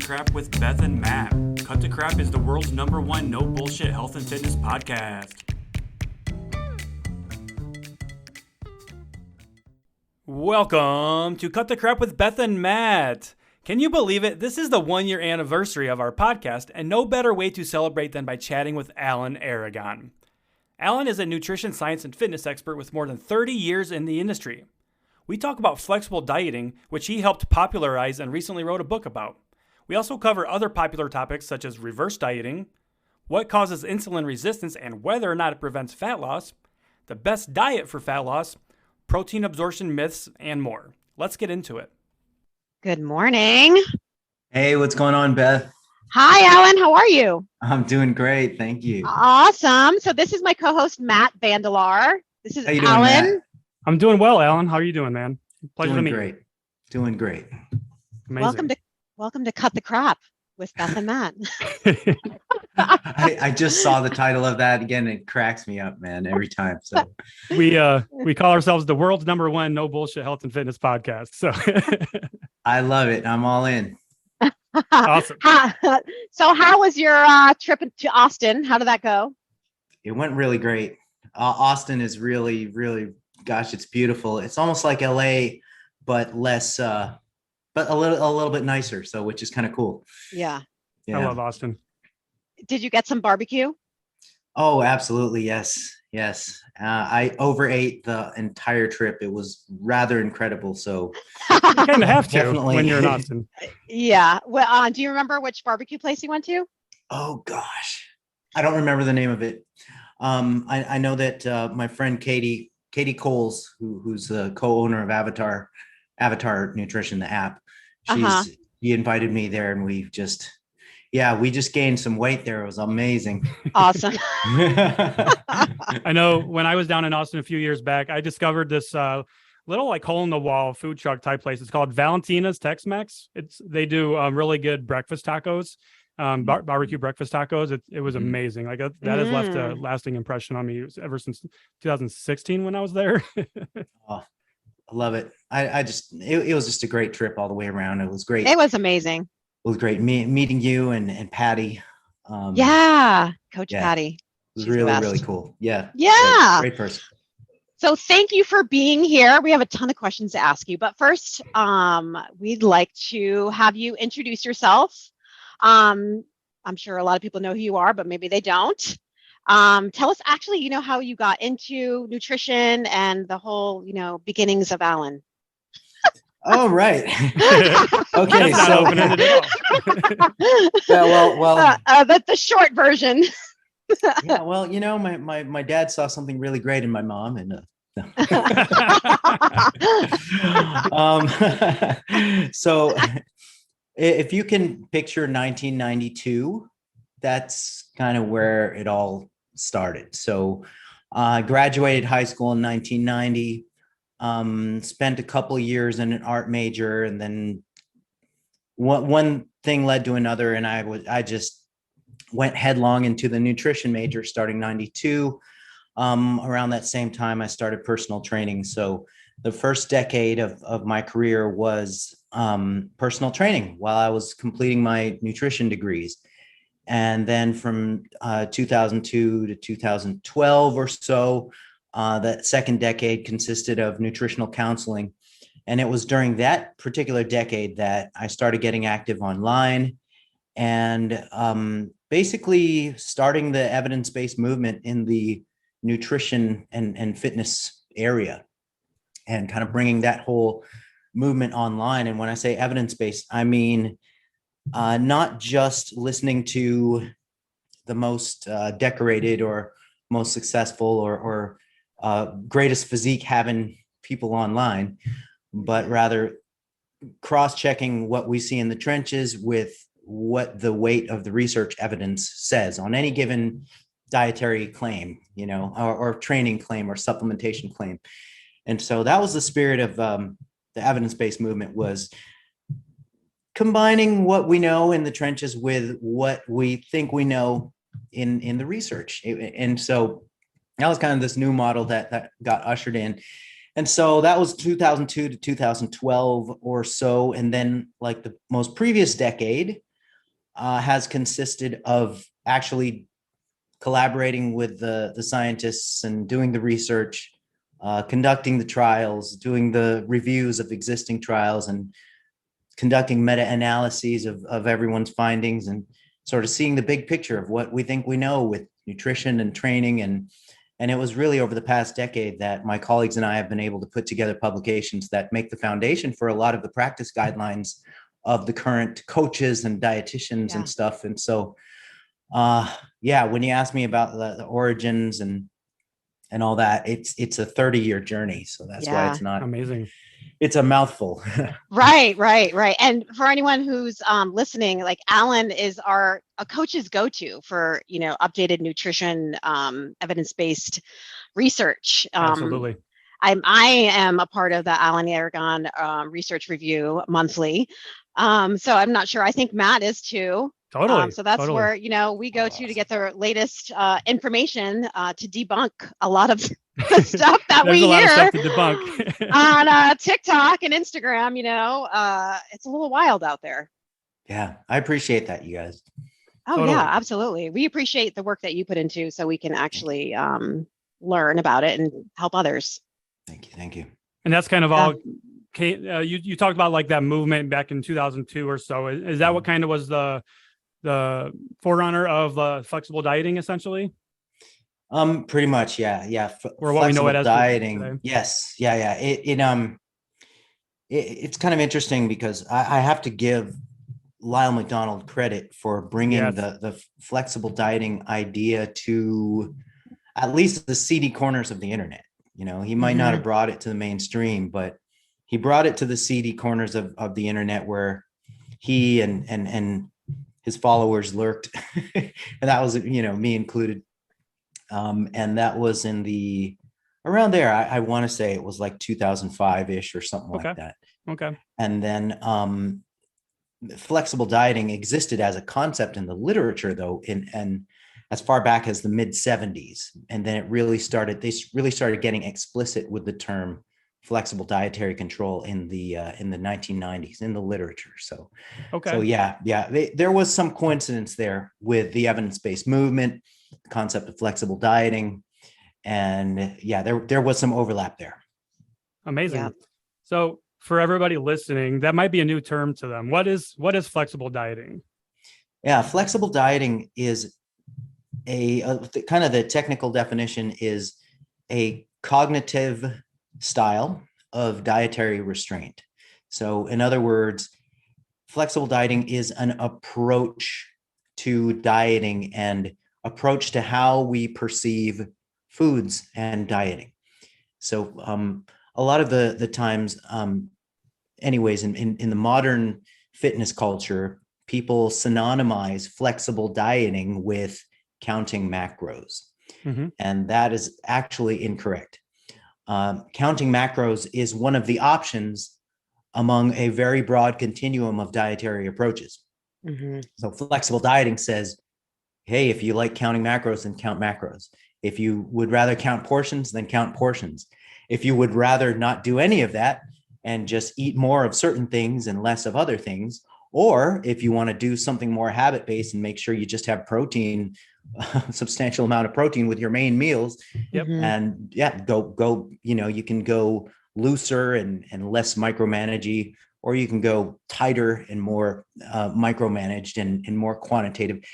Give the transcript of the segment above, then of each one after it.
Crap with Beth and Matt. Cut the Crap is the world's #1 no bullshit health and fitness podcast. Welcome to Cut the Crap with Beth and Matt. Can you believe it? This is the 1-year anniversary of our podcast, and no better way to celebrate than by chatting with Alan Aragon. Alan is a nutrition science and fitness expert with more than 30 years in the industry. We talk about flexible dieting, which he helped popularize and recently wrote a book about. We also cover other popular topics such as reverse dieting, what causes insulin resistance and whether or not it prevents fat loss, the best diet for fat loss, protein absorption myths, and more. Let's get into it. Good morning. Hey, what's going on, Beth? Hi, Alan. How are you? I'm doing great. Thank you. Awesome. So this is my co-host, Matt Vandelar. This is How you doing, Alan. Matt? I'm doing well, Alan. How are you doing, man? Pleasure Doing to meet great. you. Doing great. Amazing. Welcome to Cut the Crap with Beth and Matt. I just saw the title of that again. It cracks me up, man, every time. So we call ourselves the world's #1 no bullshit health and fitness podcast. So I love it. I'm all in. awesome. So how was your trip to Austin? How did that go? It went really great. Austin is really, really, gosh, it's beautiful. It's almost like LA, but less, but a little bit nicer. So, which is kind of cool. Yeah. I love Austin. Did you get some barbecue? Oh, absolutely. Yes. Yes. I overate the entire trip. It was rather incredible. So You kind of have to Definitely. when you're in Austin. Yeah. Well, do you remember which barbecue place you went to? Oh gosh, I don't remember the name of it. I know that my friend Katie Coles, who's the co-owner of Avatar Nutrition, the app, she invited me there, and we just gained some weight there. It was amazing. Awesome. I know when I was down in Austin a few years back, I discovered this little like hole in the wall food truck type place. It's called Valentina's Tex-Mex. They do really good breakfast tacos. Barbecue breakfast tacos. It was amazing. Like that has left a lasting impression on me ever since 2016 when I was there. Oh, I love it. It was just a great trip all the way around. It was great. It was amazing. It was great meeting you and Patty. Yeah. Coach Patty. It was She's the really, best. really cool. Yeah. Yeah. Great person. So thank you for being here. We have a ton of questions to ask you, but first, we'd like to have you introduce yourself. I'm sure a lot of people know who you are, but maybe they don't. Tell us actually, how you got into nutrition and the whole, beginnings of Alan. Oh, right. Okay. That's not So, open-ended at all. yeah, well, That's the short version. yeah, well, my dad saw something really great in my mom, and so if you can picture 1992, that's kind of where it all started. So I graduated high school in 1990, spent a couple of years in an art major, and then one thing led to another, and I just went headlong into the nutrition major starting 92. Around that same time, I started personal training. So the first decade of my career was personal training while I was completing my nutrition degrees. And then from 2002 to 2012 or so, that second decade consisted of nutritional counseling. And it was during that particular decade that I started getting active online and basically starting the evidence-based movement in the nutrition and fitness area, and kind of bringing that whole movement online. And when I say evidence-based, I mean not just listening to the most decorated or most successful or greatest physique having people online, but rather cross-checking what we see in the trenches with what the weight of the research evidence says on any given dietary claim, or training claim or supplementation claim. And so that was the spirit of the evidence-based movement, was combining what we know in the trenches with what we think we know in the research. And so that was kind of this new model that got ushered in. And so that was 2002 to 2012 or so. And then like the most previous decade, has consisted of actually collaborating with the scientists and doing the research, conducting the trials, doing the reviews of existing trials, and conducting meta-analyses of everyone's findings, and sort of seeing the big picture of what we think we know with nutrition and training. And it was really over the past decade that my colleagues and I have been able to put together publications that make the foundation for a lot of the practice guidelines of the current coaches and dietitians and stuff. And so, when you ask me about the origins and all that, it's a 30-year journey. So that's why it's not amazing. It's a mouthful. Right. And for anyone who's listening, like Alan is a coach's go-to for, updated nutrition, evidence-based research. Absolutely. I am a part of the Alan Aragon research review monthly. So I'm not sure. I think Matt is too. Totally. So that's where, we go to get the latest information to debunk a lot of the stuff that we hear stuff to debunk. on TikTok and Instagram. It's a little wild out there. Yeah, I appreciate that, you guys. Oh, totally. Yeah, absolutely. We appreciate the work that you put into so we can actually learn about it and help others. Thank you. And that's kind of all. You talked about like that movement back in 2002 or so. Is that what kind of was the forerunner of flexible dieting, essentially? Pretty much, yeah. Or what we know it as dieting. Today. Yes, yeah. It's kind of interesting because I have to give Lyle McDonald credit for bringing the flexible dieting idea to at least the seedy corners of the internet. He might not have brought it to the mainstream, but he brought it to the seedy corners of the internet where he and his followers lurked. And that was, me included. And that was around there. I want to say it was like 2005-ish or something like that. Okay. And then flexible dieting existed as a concept in the literature, though, and as far back as the mid 70s. And then they really started getting explicit with the term flexible dietary control in the 1990s in the literature. So, there was some coincidence there with the evidence-based movement, the concept of flexible dieting, and there was some overlap there. Amazing. Yeah. So for everybody listening, that might be a new term to them. What is flexible dieting? Yeah, flexible dieting is a kind of the technical definition is a cognitive style of dietary restraint. So in other words, flexible dieting is an approach to dieting and approach to how we perceive foods and dieting. So a lot of the times, anyways, in the modern fitness culture, people synonymize flexible dieting with counting macros. And that is actually incorrect. Counting macros is one of the options among a very broad continuum of dietary approaches. So flexible dieting says, hey, if you like counting macros, then count macros. If you would rather count portions, then count portions. If you would rather not do any of that and just eat more of certain things and less of other things, or if you want to do something more habit-based and make sure you just have protein, a substantial amount of protein with your main meals, and go, you can go looser and less micromanagey, or you can go tighter and more micromanaged and more quantitative.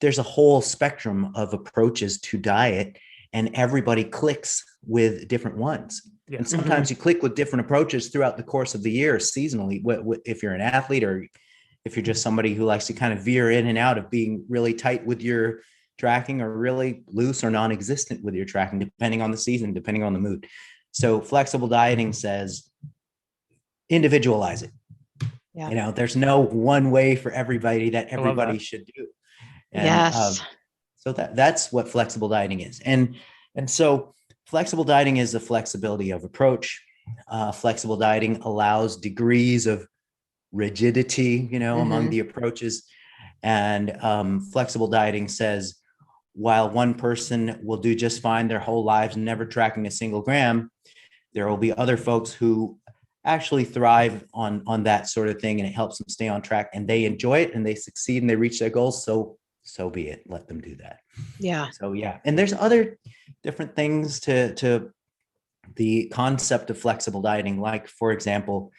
There's a whole spectrum of approaches to diet, and everybody clicks with different ones. Yeah. And sometimes you click with different approaches throughout the course of the year, seasonally, if you're an athlete or if you're just somebody who likes to kind of veer in and out of being really tight with your tracking or really loose or non-existent with your tracking, depending on the season, depending on the mood. So flexible dieting says individualize it. Yeah. There's no one way for everybody that everybody should do. And, so that's what flexible dieting is. And so flexible dieting is the flexibility of approach. Flexible dieting allows degrees of rigidity, among the approaches. And flexible dieting says, while one person will do just fine their whole lives, never tracking a single gram, there will be other folks who actually thrive on that sort of thing, and it helps them stay on track, and they enjoy it and they succeed and they reach their goals. So be it. Let them do that. Yeah. So yeah. And there's other different things to the concept of flexible dieting. Like, for example,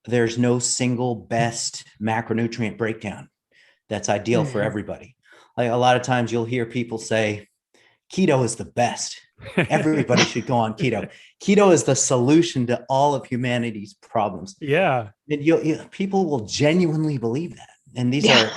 there's no single best macronutrient breakdown that's ideal for everybody. Like, a lot of times you'll hear people say keto is the best. Everybody should go on keto. Keto is the solution to all of humanity's problems. Yeah. And people will genuinely believe that. And these are.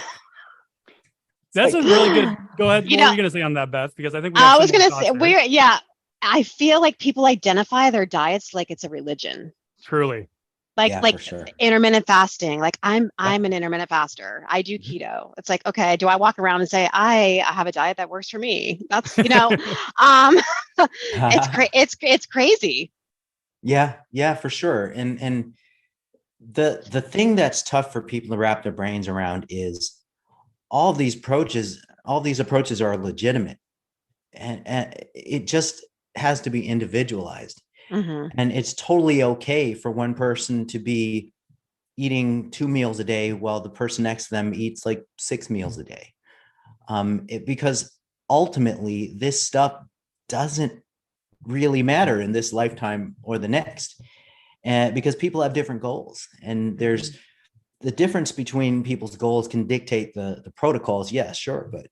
That's like, a really good. Go ahead. What were you going to say on that, Beth? Because I think we have I was similar going to thoughts say there. I feel like people identify their diets like it's a religion. Truly. for sure. Intermittent fasting. Like I'm an intermittent faster. I do keto. It's like, okay, do I walk around and say I have a diet that works for me? That's it's crazy. Yeah, for sure. And the thing that's tough for people to wrap their brains around is all these approaches are legitimate, and it just has to be individualized. And it's totally okay for one person to be eating 2 meals a day while the person next to them eats like 6 meals a day. Because ultimately this stuff doesn't really matter in this lifetime or the next, because people have different goals, and there's the difference between people's goals can dictate the protocols. Yeah, sure. But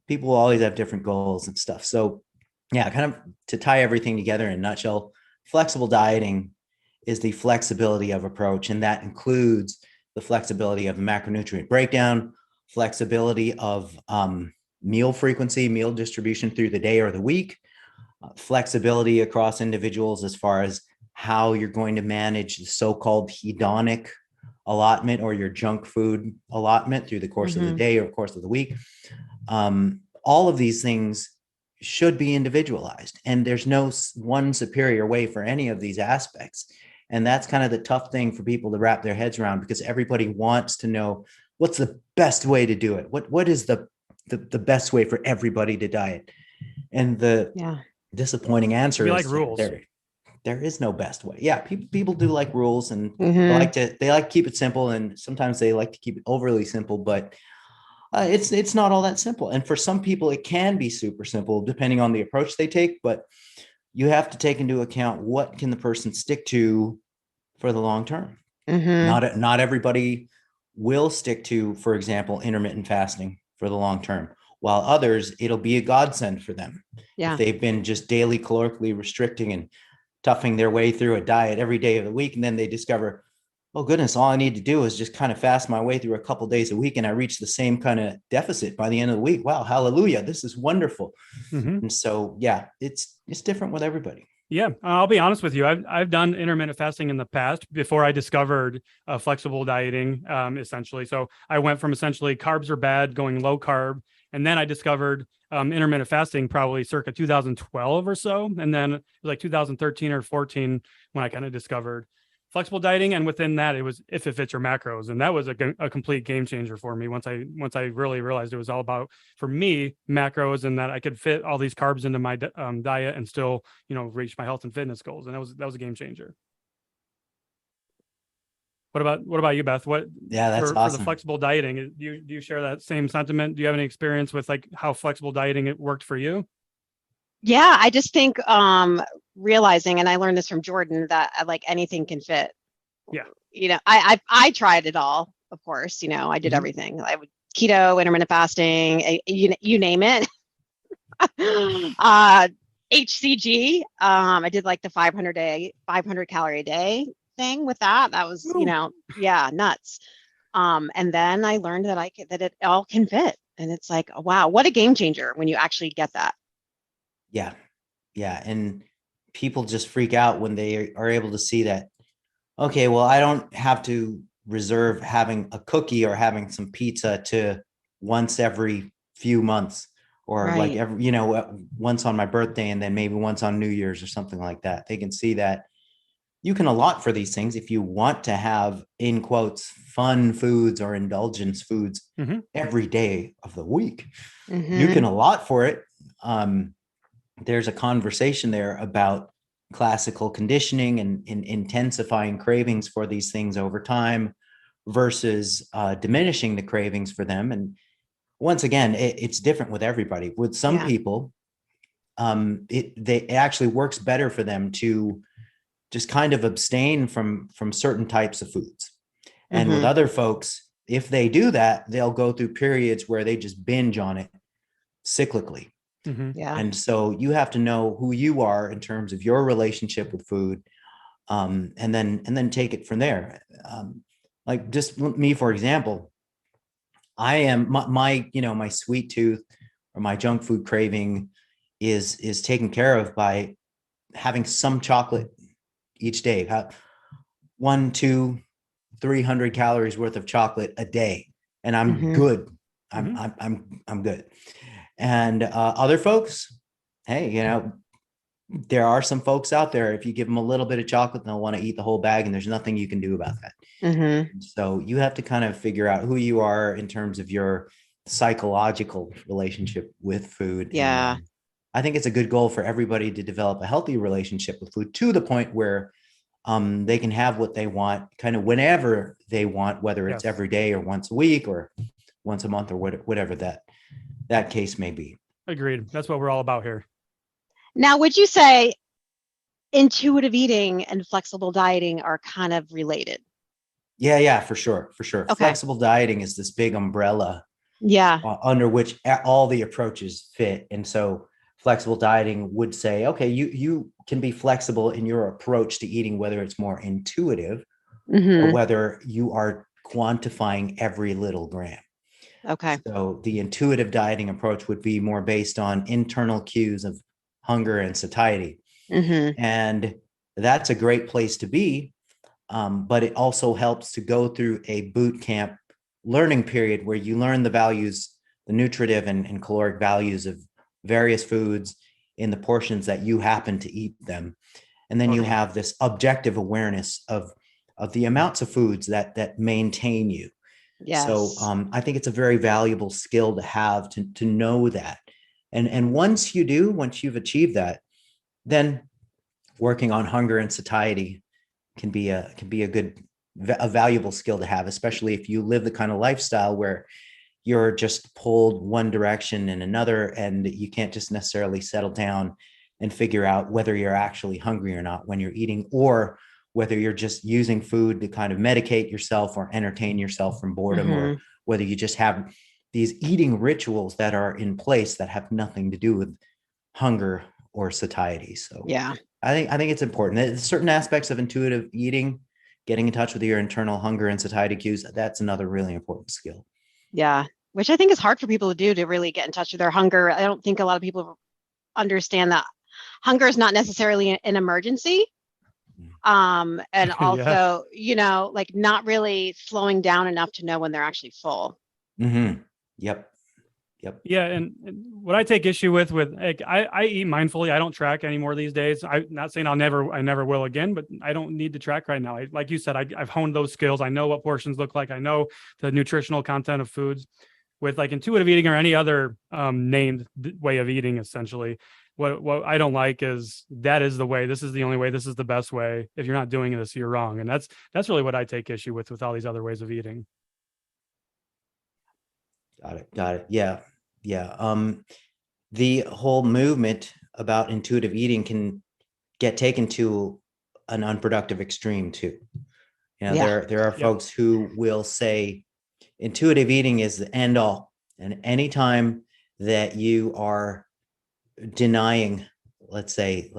people will always have different goals and stuff. So yeah, kind of to tie everything together in a nutshell, flexible dieting is the flexibility of approach. And that includes the flexibility of the macronutrient breakdown, flexibility of meal frequency, meal distribution through the day or the week, flexibility across individuals as far as how you're going to manage the so-called hedonic allotment or your junk food allotment through the course of the day or course of the week. All of these things should be individualized, and there's no one superior way for any of these aspects. And that's kind of the tough thing for people to wrap their heads around, because everybody wants to know what's the best way to do it. What is the best way for everybody to diet? And the disappointing answer is rules. There is no best way. Yeah, people do like rules, and they like to keep it simple, and sometimes they like to keep it overly simple, but it's not all that simple. And for some people, it can be super simple depending on the approach they take. But you have to take into account what can the person stick to for the long term. Not everybody will stick to, for example, intermittent fasting for the long term, while others, it'll be a godsend for them. If they've been just daily calorically restricting and toughing their way through a diet every day of the week, and then they discover, oh goodness, all I need to do is just kind of fast my way through a couple days a week, and I reach the same kind of deficit by the end of the week. Wow, hallelujah, this is wonderful. And so yeah, it's different with everybody. Yeah, I'll be honest with you. I've done intermittent fasting in the past before I discovered flexible dieting, essentially. So I went from essentially carbs are bad, going low carb, and then I discovered intermittent fasting probably circa 2012 or so, and then it was like 2013 or 14 when I kind of discovered flexible dieting. And within that, it was if it fits your macros, and that was a complete game changer for me once I really realized it was all about, for me, macros, and that I could fit all these carbs into my diet and still reach my health and fitness goals. And that was a game changer. What about you, Beth? That's for awesome. the flexible dieting, do you share that same sentiment? Do you have any experience with like how flexible dieting it worked for you? Yeah, I just think realizing, and I learned this from Jordan, that like anything can fit. Yeah. I tried it all, of course. I did everything. I would keto, intermittent fasting, you name it. HCG. I did like the 500 calorie a day thing with that. That was, nuts. And then I learned that it all can fit. And it's like, wow, what a game changer when you actually get that. Yeah. And people just freak out when they are able to see that, okay, well, I don't have to reserve having a cookie or having some pizza to once every few months, or like once on my birthday, and then maybe once on New Year's or something like that. They can see that you can allot for these things if you want to have, in quotes, fun foods or indulgence foods every day of the week. You can allot for it. There's a conversation there about classical conditioning and intensifying cravings for these things over time versus diminishing the cravings for them. And once again, it's different with everybody. With some people, it actually works better for them to just kind of abstain from certain types of foods. And with other folks, if they do that, they'll go through periods where they just binge on it cyclically. Yeah. And so you have to know who you are in terms of your relationship with food, and then take it from there. Like just me, for example, I am my sweet tooth or my junk food craving is taken care of by having some chocolate each day. 1, 2, 300 calories worth of chocolate a day, and I'm good. I'm good. And other folks, hey, there are some folks out there, if you give them a little bit of chocolate, they'll want to eat the whole bag, and there's nothing you can do about that. So you have to kind of figure out who you are in terms of your psychological relationship with food. Yeah. And, I think it's a good goal for everybody to develop a healthy relationship with food to the point where they can have what they want kind of whenever they want, whether it's every day or once a week or once a month or whatever that case may be. Agreed. That's what we're all about here. Now, would you say intuitive eating and flexible dieting are kind of related? Yeah, for sure. Okay. Flexible dieting is this big umbrella under which all the approaches fit. And so flexible dieting would say, okay, you can be flexible in your approach to eating, whether it's more intuitive or whether you are quantifying every little gram. Okay. So the intuitive dieting approach would be more based on internal cues of hunger and satiety. And that's a great place to be. But it also helps to go through a boot camp learning period where you learn the values, the nutritive and caloric values of various foods in the portions that you happen to eat them. And then you have this objective awareness of the amounts of foods that maintain you. Yes. So I think it's a very valuable skill to have to know that. And once you've achieved that, then working on hunger and satiety can be a valuable skill to have, especially if you live the kind of lifestyle where you're just pulled one direction and another, and you can't just necessarily settle down and figure out whether you're actually hungry or not when you're eating, or whether you're just using food to kind of medicate yourself or entertain yourself from boredom, or whether you just have these eating rituals that are in place that have nothing to do with hunger or satiety. So I think it's important. There's certain aspects of intuitive eating, getting in touch with your internal hunger and satiety cues, that's another really important skill. Yeah, which I think is hard for people to do, to really get in touch with their hunger. I don't think a lot of people understand that hunger is not necessarily an emergency. And also, like not really slowing down enough to know when they're actually full. Yep. Yeah. And what I take issue with like, I eat mindfully. I don't track anymore these days. I'm not saying I never will again, but I don't need to track right now. Like you said, I've honed those skills. I know what portions look like. I know the nutritional content of foods. With like intuitive eating or any other named way of eating, essentially, what I don't like is that is the way. This is the only way. This is the best way. If you're not doing this, you're wrong. And that's really what I take issue with all these other ways of eating. Got it. Yeah. The whole movement about intuitive eating can get taken to an unproductive extreme too. There are folks who will say intuitive eating is the end all, and anytime that you are denying, let's say,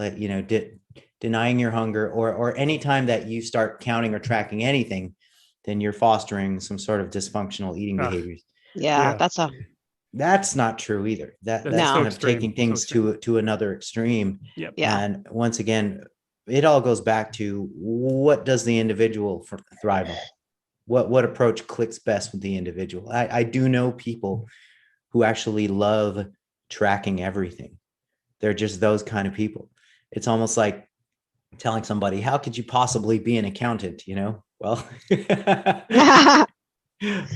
denying your hunger, or anytime that you start counting or tracking anything, then you're fostering some sort of dysfunctional eating behaviors. That's not true either. That's kind of taking things to another extreme. Yep. And once again, it all goes back to what does the individual thrive on? What approach clicks best with the individual? I do know people who actually love tracking everything. They're just those kind of people. It's almost like telling somebody, how could you possibly be an accountant? Well,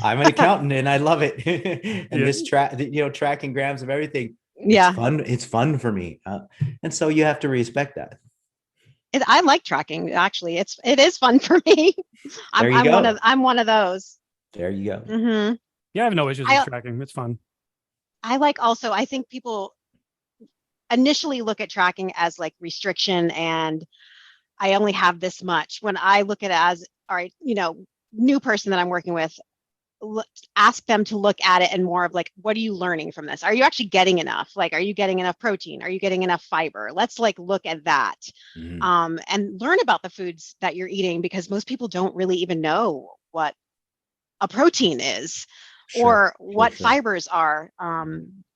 I'm an accountant and I love it. And this tracking grams of everything. It's fun. It's fun for me. And so you have to respect that. I like tracking. Actually, it is fun for me. There you go. I'm one of those. There you go. Mm-hmm. Yeah, I have no issues with tracking. It's fun. I think people initially look at tracking as like restriction and I only have this much. When I look at it as, all right, new person that I'm working with, ask them to look at it and more of like, what are you learning from this? Are you actually getting enough? Like, are you getting enough protein? Are you getting enough fiber? Let's like look at that, and learn about the foods that you're eating, because most people don't really even know what a protein is or what fibers are.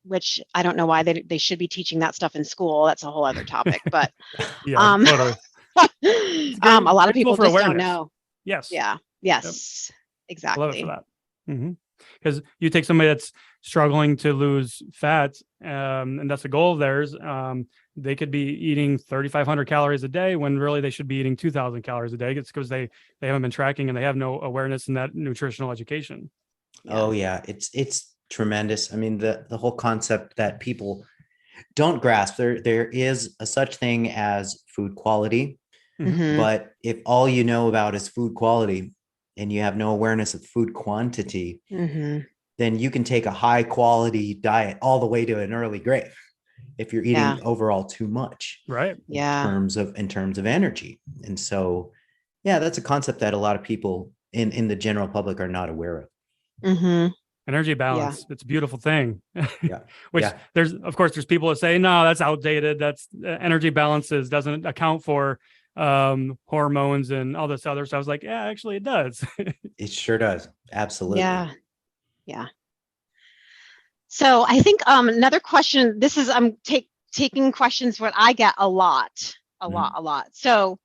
Which I don't know why they should be teaching that stuff in school. That's a whole other topic, but totally. A lot of people just don't know. Yes. Yeah. Yes. Yep. Exactly. I love it for that. Because you take somebody that's struggling to lose fat, and that's a goal of theirs. They could be eating 3,500 calories a day when really they should be eating 2,000 calories a day. It's because they haven't been tracking and they have no awareness in that nutritional education. Oh yeah, it's tremendous. I mean, the whole concept that people don't grasp, there is a such thing as food quality, but if all you know about is food quality and you have no awareness of food quantity, then you can take a high quality diet all the way to an early grave if you're eating overall too much, right? In terms of energy. And so, yeah, that's a concept that a lot of people in the general public are not aware of. Energy balance. It's a beautiful thing. There's people that say, no, that's outdated. That's energy balances doesn't account for hormones and all this other stuff. I was like, yeah, actually it does. It sure does. Absolutely. Yeah. So I think another question, this is, I'm taking questions what I get a lot. So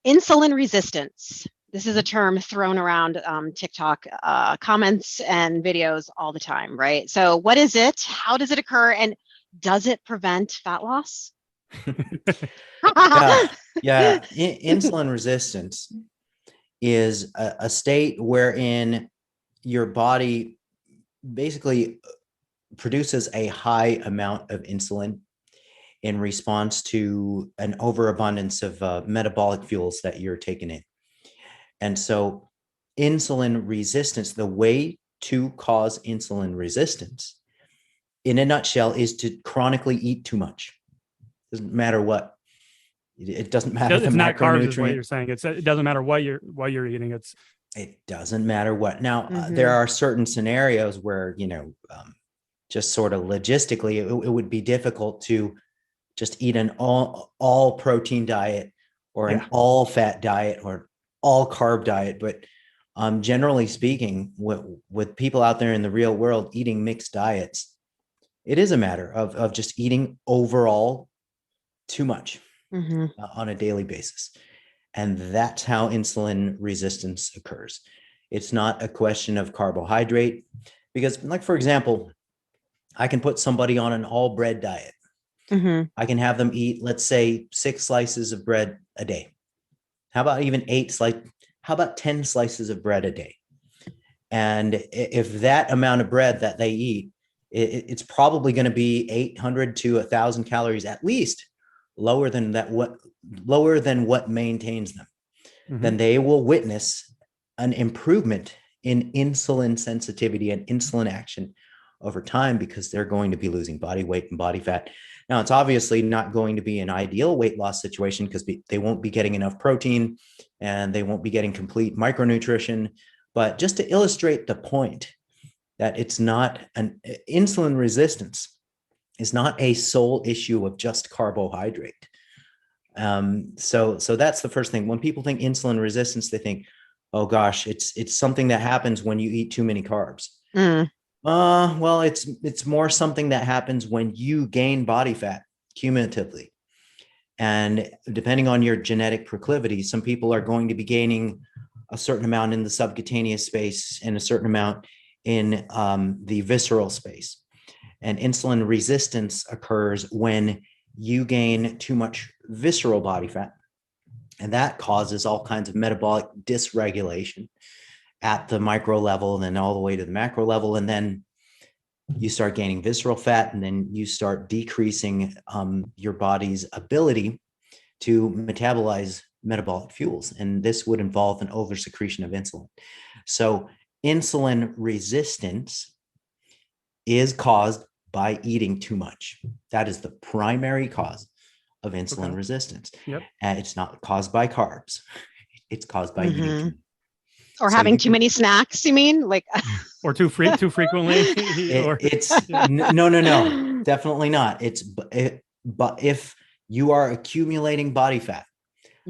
insulin resistance. This is a term thrown around TikTok comments and videos all the time, right? So what is it? How does it occur? And does it prevent fat loss? Insulin resistance is a state wherein your body basically produces a high amount of insulin in response to an overabundance of metabolic fuels that you're taking in. And so insulin resistance, the way to cause insulin resistance in a nutshell is to chronically eat too much. Doesn't matter what. It doesn't matter. It's not carbs is what you're saying. It doesn't matter what you're eating. It doesn't matter what. Now, there are certain scenarios where, just sort of logistically, it would be difficult to just eat an all protein diet or an all fat diet or all carb diet. But generally speaking, with people out there in the real world eating mixed diets, it is a matter of just eating overall too much on a daily basis. And that's how insulin resistance occurs. It's not a question of carbohydrate, because, like, for example, I can put somebody on an all bread diet. I can have them eat, let's say, 6 slices of bread a day. How about even 8 how about 10 slices of bread a day? And if that amount of bread that they eat, it's probably going to be 800 to 1,000 calories at least lower than what maintains them. Then they will witness an improvement in insulin sensitivity and insulin action over time, because they're going to be losing body weight and body fat. Now, it's obviously not going to be an ideal weight loss situation, because they won't be getting enough protein and they won't be getting complete micronutrition. But just to illustrate the point that it's not an insulin resistance is not a sole issue of just carbohydrate. So that's the first thing. When people think insulin resistance, they think, oh gosh, it's something that happens when you eat too many carbs. Well, it's more something that happens when you gain body fat cumulatively. And depending on your genetic proclivity, some people are going to be gaining a certain amount in the subcutaneous space and a certain amount in the visceral space. And insulin resistance occurs when you gain too much visceral body fat. And that causes all kinds of metabolic dysregulation at the micro level and then all the way to the macro level. And then you start gaining visceral fat, and then you start decreasing your body's ability to metabolize metabolic fuels. And this would involve an oversecretion of insulin. So insulin resistance is caused by eating too much. That is the primary cause of insulin resistance. Yep. It's not caused by carbs. It's caused by eating too much. Or having too many snacks, you mean? Like or too frequently? No, definitely not. But if you are accumulating body fat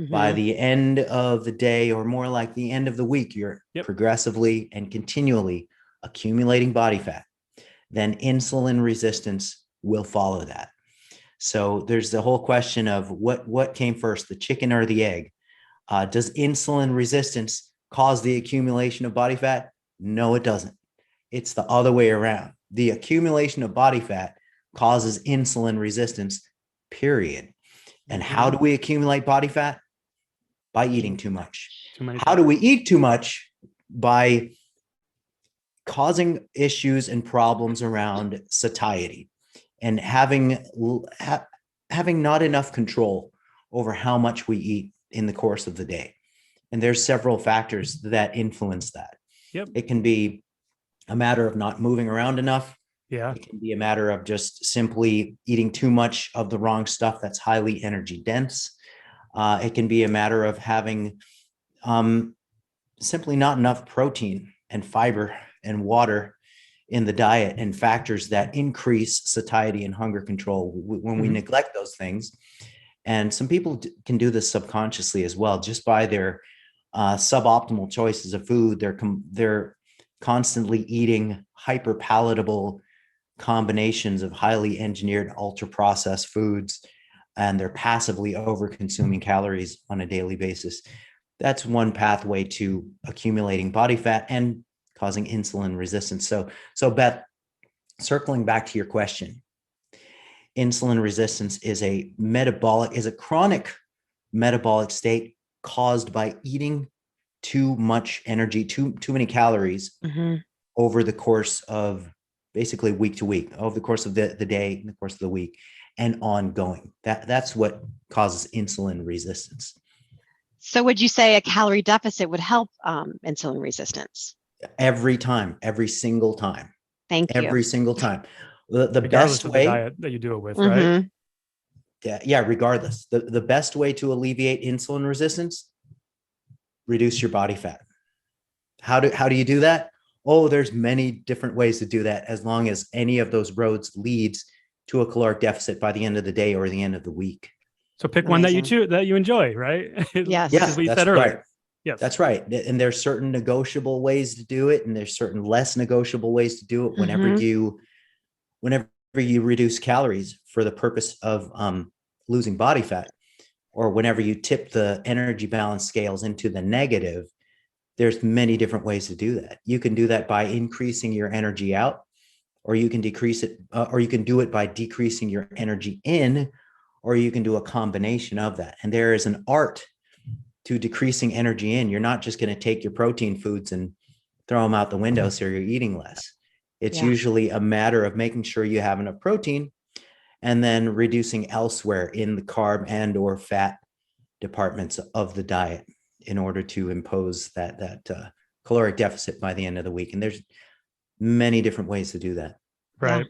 by the end of the day, or more like the end of the week, you're progressively and continually accumulating body fat, then insulin resistance will follow that. So there's the whole question of what came first, the chicken or the egg? Does insulin resistance cause the accumulation of body fat? No, it doesn't. It's the other way around. The accumulation of body fat causes insulin resistance, period. And how do we accumulate body fat? By eating too much. How do we eat too much? By causing issues and problems around satiety and having not enough control over how much we eat in the course of the day. And there's several factors that influence that. Yep. It can be a matter of not moving around enough. Yeah. It can be a matter of just simply eating too much of the wrong stuff that's highly energy dense. It can be a matter of having simply not enough protein and fiber and water in the diet, and factors that increase satiety and hunger control when we neglect those things. And some people can do this subconsciously as well, just by their suboptimal choices of food. They're constantly eating hyper palatable combinations of highly engineered, ultra processed foods, and they're passively over consuming calories on a daily basis. That's one pathway to accumulating body fat and causing insulin resistance. So Beth, circling back to your question, insulin resistance is a chronic metabolic state caused by eating too much energy, too many calories over the course of basically week to week, over the course of the day, in the course of the week, and ongoing. That's what causes insulin resistance. So would you say a calorie deficit would help insulin resistance? Every time, every single time. Thank you. Every single time. The regardless best of way the diet that you do it with, right? Yeah, regardless. The best way to alleviate insulin resistance, reduce your body fat. How do you do that? Oh, there's many different ways to do that, as long as any of those roads leads to a caloric deficit by the end of the day or the end of the week. So pick one that you enjoy, right? Yes. Yeah, as we that's said earlier. right. Yes. That's right. And there's certain negotiable ways to do it, and there's certain less negotiable ways to do it whenever you reduce calories for the purpose of losing body fat, or whenever you tip the energy balance scales into the negative. There's many different ways to do that. You can do that by increasing your energy out, or you can decrease it, or you can do it by decreasing your energy in, or you can do a combination of that. And there is an art to decreasing energy in. You're not just going to take your protein foods and throw them out the window so you're eating less. It's usually a matter of making sure you have enough protein and then reducing elsewhere in the carb and or fat departments of the diet in order to impose that caloric deficit by the end of the week. And there's many different ways to do that. Right.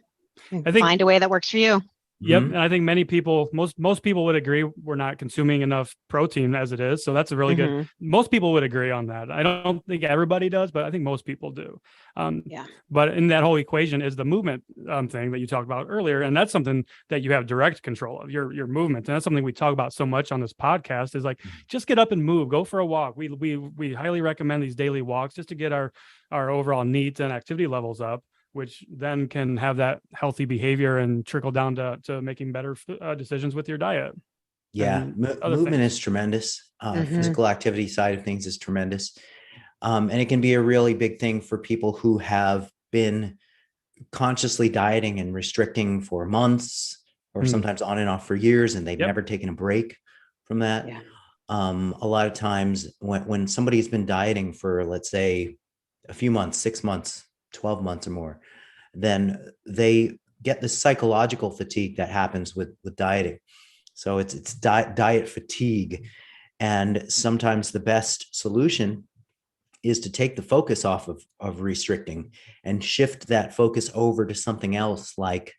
Yeah. I think Find a way that works for you. Yep. And I think many people, most people would agree we're not consuming enough protein as it is. So that's a really good, most people would agree on that. I don't think everybody does, but I think most people do. But in that whole equation is the movement thing that you talked about earlier. And that's something that you have direct control of, your movement. And that's something we talk about so much on this podcast, is like, just get up and move, go for a walk. We highly recommend these daily walks just to get our overall NEAT and activity levels up, which then can have that healthy behavior and trickle down to making better decisions with your diet. Yeah, movement is tremendous. Physical activity side of things is tremendous. And it can be a really big thing for people who have been consciously dieting and restricting for months, or sometimes on and off for years, and they've never taken a break from that. Yeah. A lot of times when somebody's been dieting for, let's say, a few months, 6 months, 12 months or more, then they get the psychological fatigue that happens with dieting. So it's diet fatigue. And sometimes the best solution is to take the focus off of restricting and shift that focus over to something else like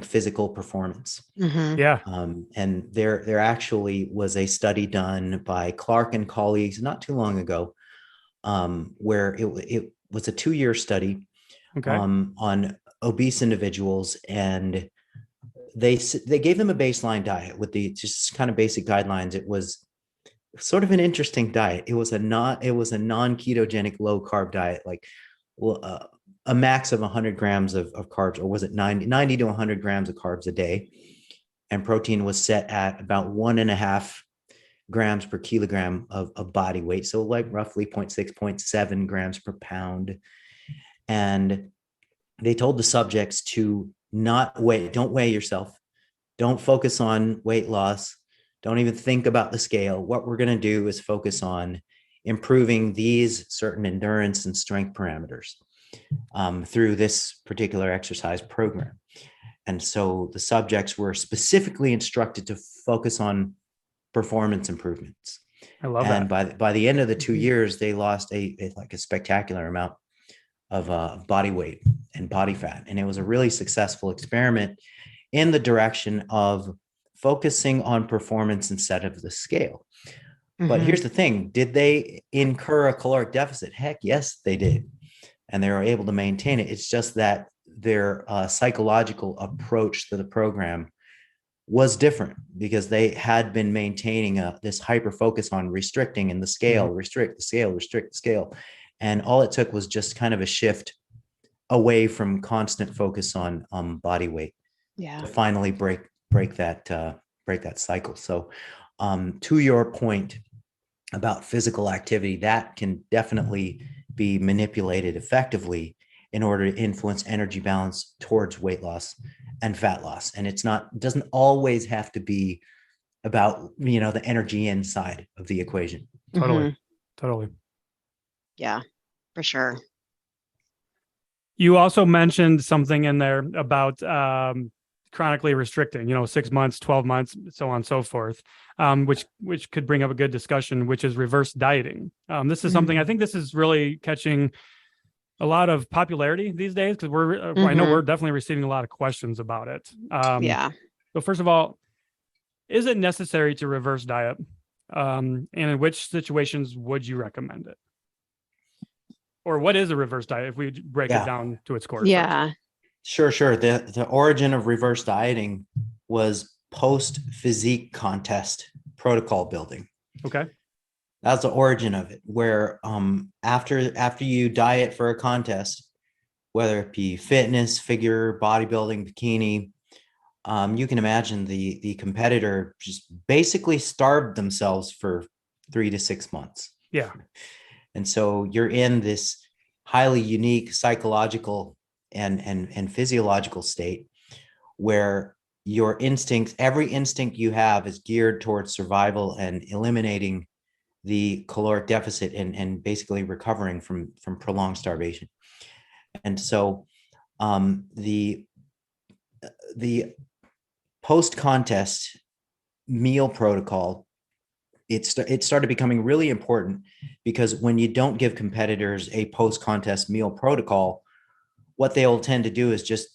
physical performance. Mm-hmm. Yeah. And there actually was a study done by Clark and colleagues not too long ago, where it was a 2-year study on obese individuals, and they gave them a baseline diet with the just kind of basic guidelines. It was sort of an interesting diet. It was a non-ketogenic low carb diet, like a max of 100 grams of carbs, or was it 90 to 100 grams of carbs a day, and protein was set at about 1.5 grams per kilogram of body weight, so like roughly 0.6, 0.7 grams per pound. And they told the subjects to don't weigh yourself, don't focus on weight loss, don't even think about the scale. What we're going to do is focus on improving these certain endurance and strength parameters through this particular exercise program. And so the subjects were specifically instructed to focus on performance improvements. I love and that. by the end of the 2 years, they lost a spectacular amount of body weight and body fat. And it was a really successful experiment in the direction of focusing on performance instead of the scale. But here's the thing: did they incur a caloric deficit? Heck yes, they did. And they were able to maintain it. It's just that their psychological approach to the program was different, because they had been maintaining this hyper focus on restricting and the scale, restrict the scale, restrict the scale. And all it took was just kind of a shift away from constant focus on body weight to finally break that cycle. So to your point about physical activity, that can definitely be manipulated effectively in order to influence energy balance towards weight loss and fat loss. And it doesn't always have to be about, the energy inside of the equation. Totally. Yeah, for sure. You also mentioned something in there about chronically restricting, 6 months, 12 months, so on and so forth, which could bring up a good discussion, which is reverse dieting. This is something, I think this is really catching a lot of popularity these days, because I know we're definitely receiving a lot of questions about it. But first of all, is it necessary to reverse diet? And in which situations would you recommend it? Or what is a reverse diet if we break it down to its core? Sure. The origin of reverse dieting was post-physique contest protocol building. Okay. That's the origin of it, where after you diet for a contest, whether it be fitness, figure, bodybuilding, bikini, you can imagine the competitor just basically starved themselves for 3 to 6 months. Yeah. And so you're in this highly unique psychological and physiological state where your instincts, every instinct you have, is geared towards survival and eliminating the caloric deficit and basically recovering from prolonged starvation. And so the post-contest meal protocol, it started becoming really important, because when you don't give competitors a post-contest meal protocol, what they'll tend to do is just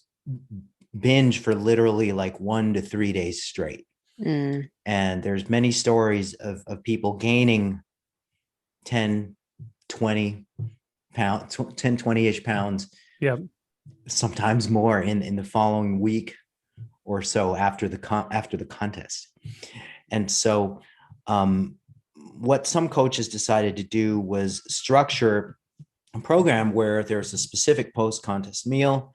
binge for literally like 1 to 3 days straight. And there's many stories of people gaining 10, 20 pounds, 10, 20-ish pounds. Sometimes more in the following week or so after the contest. And so what some coaches decided to do was structure a program where there's a specific post-contest meal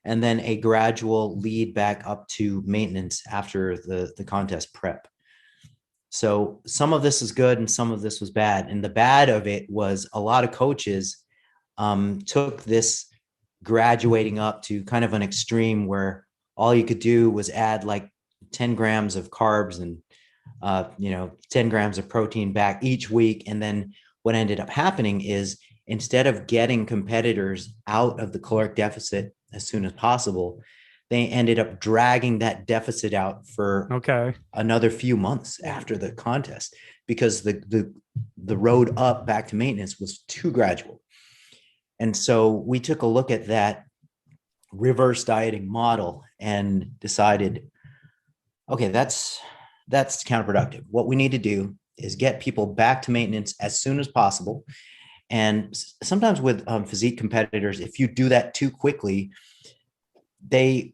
and then a gradual lead back up to maintenance after the contest prep. So some of this is good and some of this was bad. And the bad of it was a lot of coaches took this graduating up to kind of an extreme where all you could do was add like 10 grams of carbs and 10 grams of protein back each week. And then what ended up happening is, instead of getting competitors out of the caloric deficit as soon as possible, they ended up dragging that deficit out for another few months after the contest, because the road up back to maintenance was too gradual. And so we took a look at that reverse dieting model and decided, okay, that's counterproductive. What we need to do is get people back to maintenance as soon as possible. And sometimes with physique competitors, if you do that too quickly, they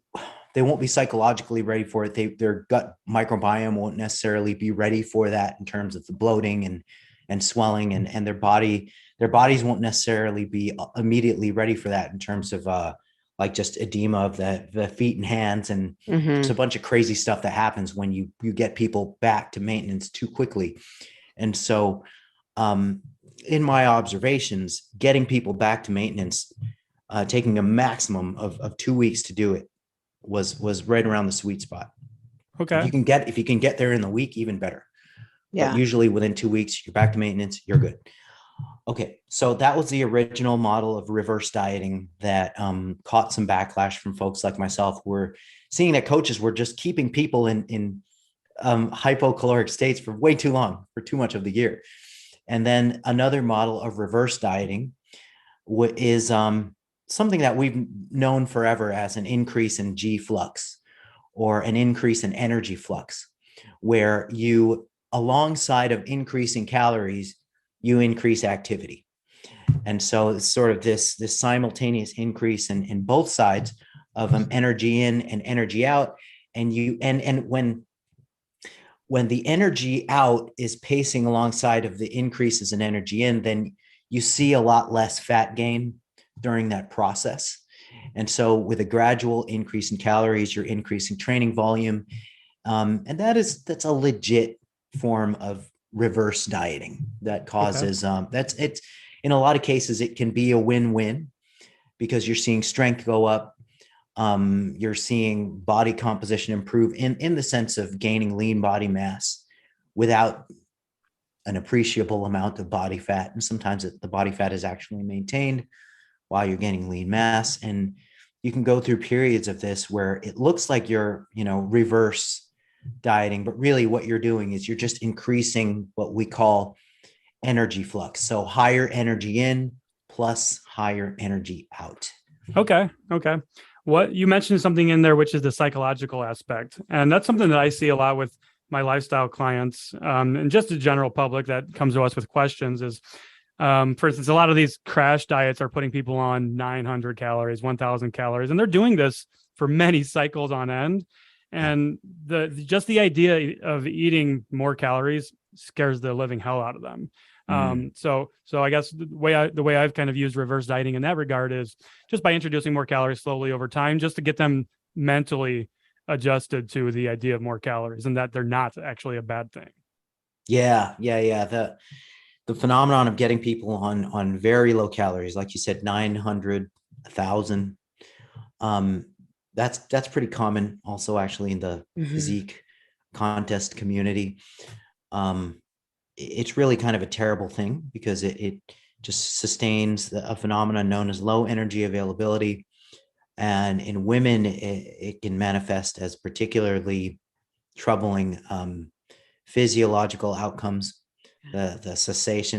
won't be psychologically ready for it. Their gut microbiome won't necessarily be ready for that in terms of the bloating and swelling, and their bodies won't necessarily be immediately ready for that in terms of like just edema of the feet and hands, and there's a bunch of crazy stuff that happens when you get people back to maintenance too quickly. And so in my observations, getting people back to maintenance, taking a maximum of 2 weeks to do it was right around the sweet spot. Okay. If you can get there in the week, even better. Yeah. But usually within 2 weeks, you're back to maintenance, you're good. Okay. So that was the original model of reverse dieting that caught some backlash from folks like myself, who were seeing that coaches were just keeping people in hypocaloric states for way too long, for too much of the year. And then another model of reverse dieting is something that we've known forever as an increase in G flux, or an increase in energy flux, where you, alongside of increasing calories, you increase activity. And so it's sort of this simultaneous increase in both sides of energy in and energy out. And when the energy out is pacing alongside of the increases in energy in, then you see a lot less fat gain during that process. And so with a gradual increase in calories, you're increasing training volume. And that's a legit form of reverse dieting that causes, it's in a lot of cases, it can be a win-win, because you're seeing strength go up. You're seeing body composition improve in the sense of gaining lean body mass without an appreciable amount of body fat. And sometimes the body fat is actually maintained while you're gaining lean mass. And you can go through periods of this where it looks like you're, reverse dieting, but really what you're doing is you're just increasing what we call energy flux. So higher energy in plus higher energy out. Okay. What you mentioned something in there, which is the psychological aspect. And that's something that I see a lot with my lifestyle clients, and just the general public that comes to us with questions is, for instance, a lot of these crash diets are putting people on 900 calories, 1000 calories, and they're doing this for many cycles on end. And the idea of eating more calories scares the living hell out of them. So I guess the way I've kind of used reverse dieting in that regard is just by introducing more calories slowly over time, just to get them mentally adjusted to the idea of more calories and that they're not actually a bad thing. Yeah. The phenomenon of getting people on very low calories, like you said, 900, 1,000, that's pretty common also actually in the physique contest community. It's really kind of a terrible thing, because it just sustains a phenomenon known as low energy availability. And in women, it can manifest as particularly troubling physiological outcomes, the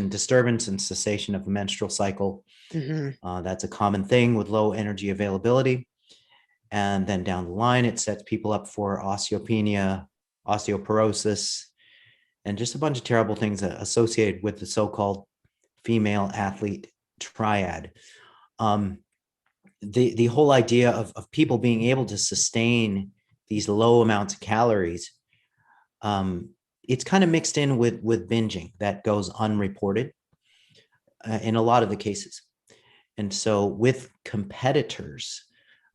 disturbance and cessation of the menstrual cycle. That's a common thing with low energy availability. And then down the line, it sets people up for osteopenia, osteoporosis, and just a bunch of terrible things associated with the so-called female athlete triad. The whole idea of people being able to sustain these low amounts of calories, it's kind of mixed in with binging that goes unreported in a lot of the cases. And so with competitors,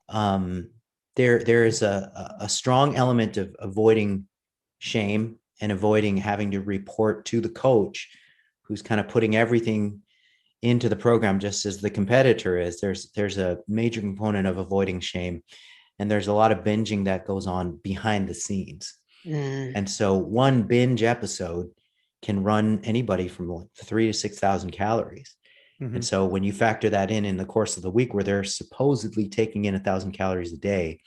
there is a strong element of avoiding shame and avoiding having to report to the coach, who's kind of putting everything into the program just as the competitor is. There's a major component of avoiding shame, and there's a lot of binging that goes on behind the scenes. And so one binge episode can run anybody from like 3,000 to 6,000 calories. And so when you factor that in the course of the week, where they're supposedly taking in 1,000 calories a day,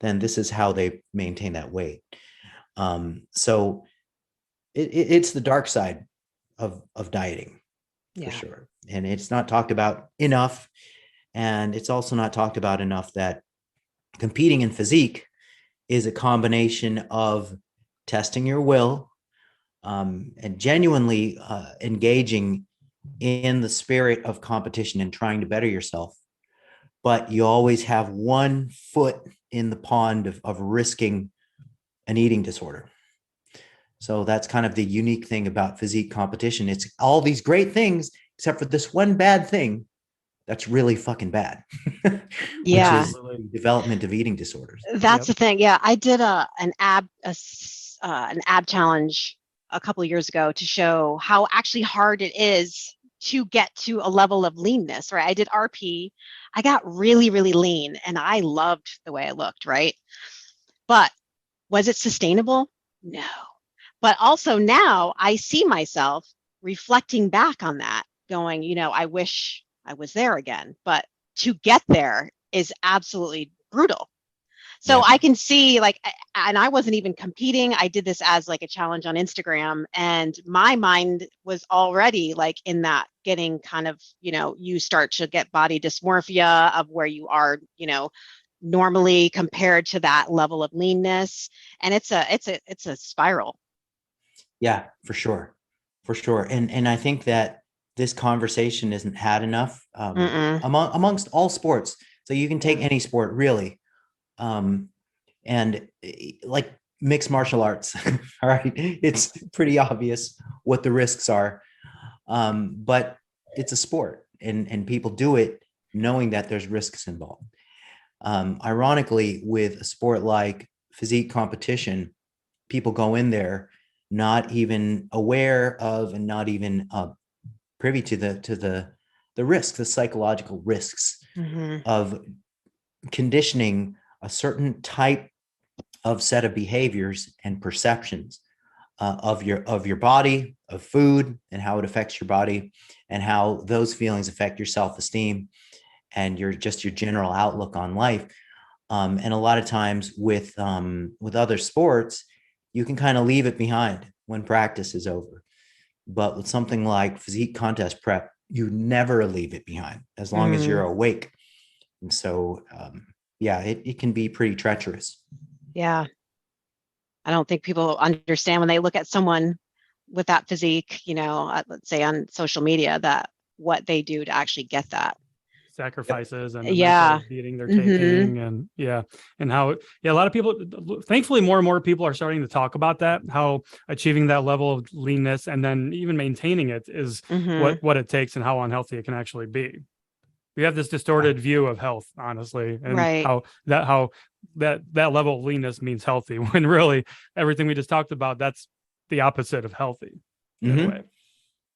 then this is how they maintain that weight. So it's the dark side of dieting, for sure. And it's not talked about enough. And it's also not talked about enough that competing in physique is a combination of testing your will, and genuinely engaging in the spirit of competition and trying to better yourself. But you always have one foot in the pond of risking an eating disorder. So that's kind of the unique thing about physique competition. It's all these great things, except for this one bad thing that's really fucking bad, Yeah. which is the development of eating disorders. That's the thing. Yeah, I did an ab challenge a couple of years ago to show how actually hard it is to get to a level of leanness, right? I did RP. I got really, really lean and I loved the way I looked, right? But was it sustainable? No. But also now I see myself reflecting back on that, going, I wish I was there again. But to get there is absolutely brutal. So I can see and I wasn't even competing. I did this as like a challenge on Instagram, and my mind was already like in that getting kind of, you start to get body dysmorphia of where you are, normally compared to that level of leanness. And it's a spiral. Yeah, for sure. For sure. And I think that this conversation isn't had enough amongst all sports. So you can take any sport really. And like mixed martial arts, all right, it's pretty obvious what the risks are. But it's a sport and people do it knowing that there's risks involved. Ironically, with a sport like physique competition, people go in there not even aware of and not even privy to the risks, the psychological risks of conditioning a certain type of set of behaviors and perceptions of your body, of food, and how it affects your body, and how those feelings affect your self-esteem and your general outlook on life. And a lot of times with other sports, you can kind of leave it behind when practice is over. But with something like physique contest prep, you never leave it behind as long as you're awake. And so, it can be pretty treacherous. Yeah. I don't think people understand when they look at someone with that physique, let's say on social media, that what they do to actually get that. Sacrifices and the mental beating they're taking, and how a lot of people, thankfully more and more people are starting to talk about that, how achieving that level of leanness and then even maintaining it is what it takes and how unhealthy it can actually be. We have this distorted view of health, honestly, and how that level of leanness means healthy, when really everything we just talked about, that's the opposite of healthy in a way.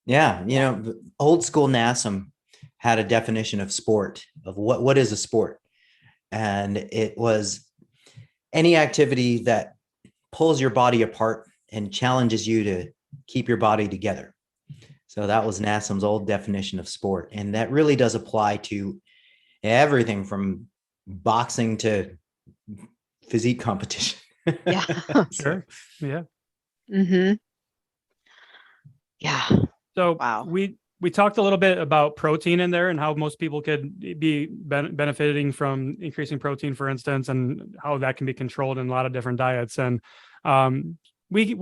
Yeah, old school NASM had a definition of sport, of what is a sport. And it was any activity that pulls your body apart and challenges you to keep your body together. So that was NASM's old definition of sport. And that really does apply to everything from boxing to physique competition. Yeah. Sure. Yeah. Yeah. So wow. We talked a little bit about protein in there and how most people could be benefiting from increasing protein, for instance, and how that can be controlled in a lot of different diets. And we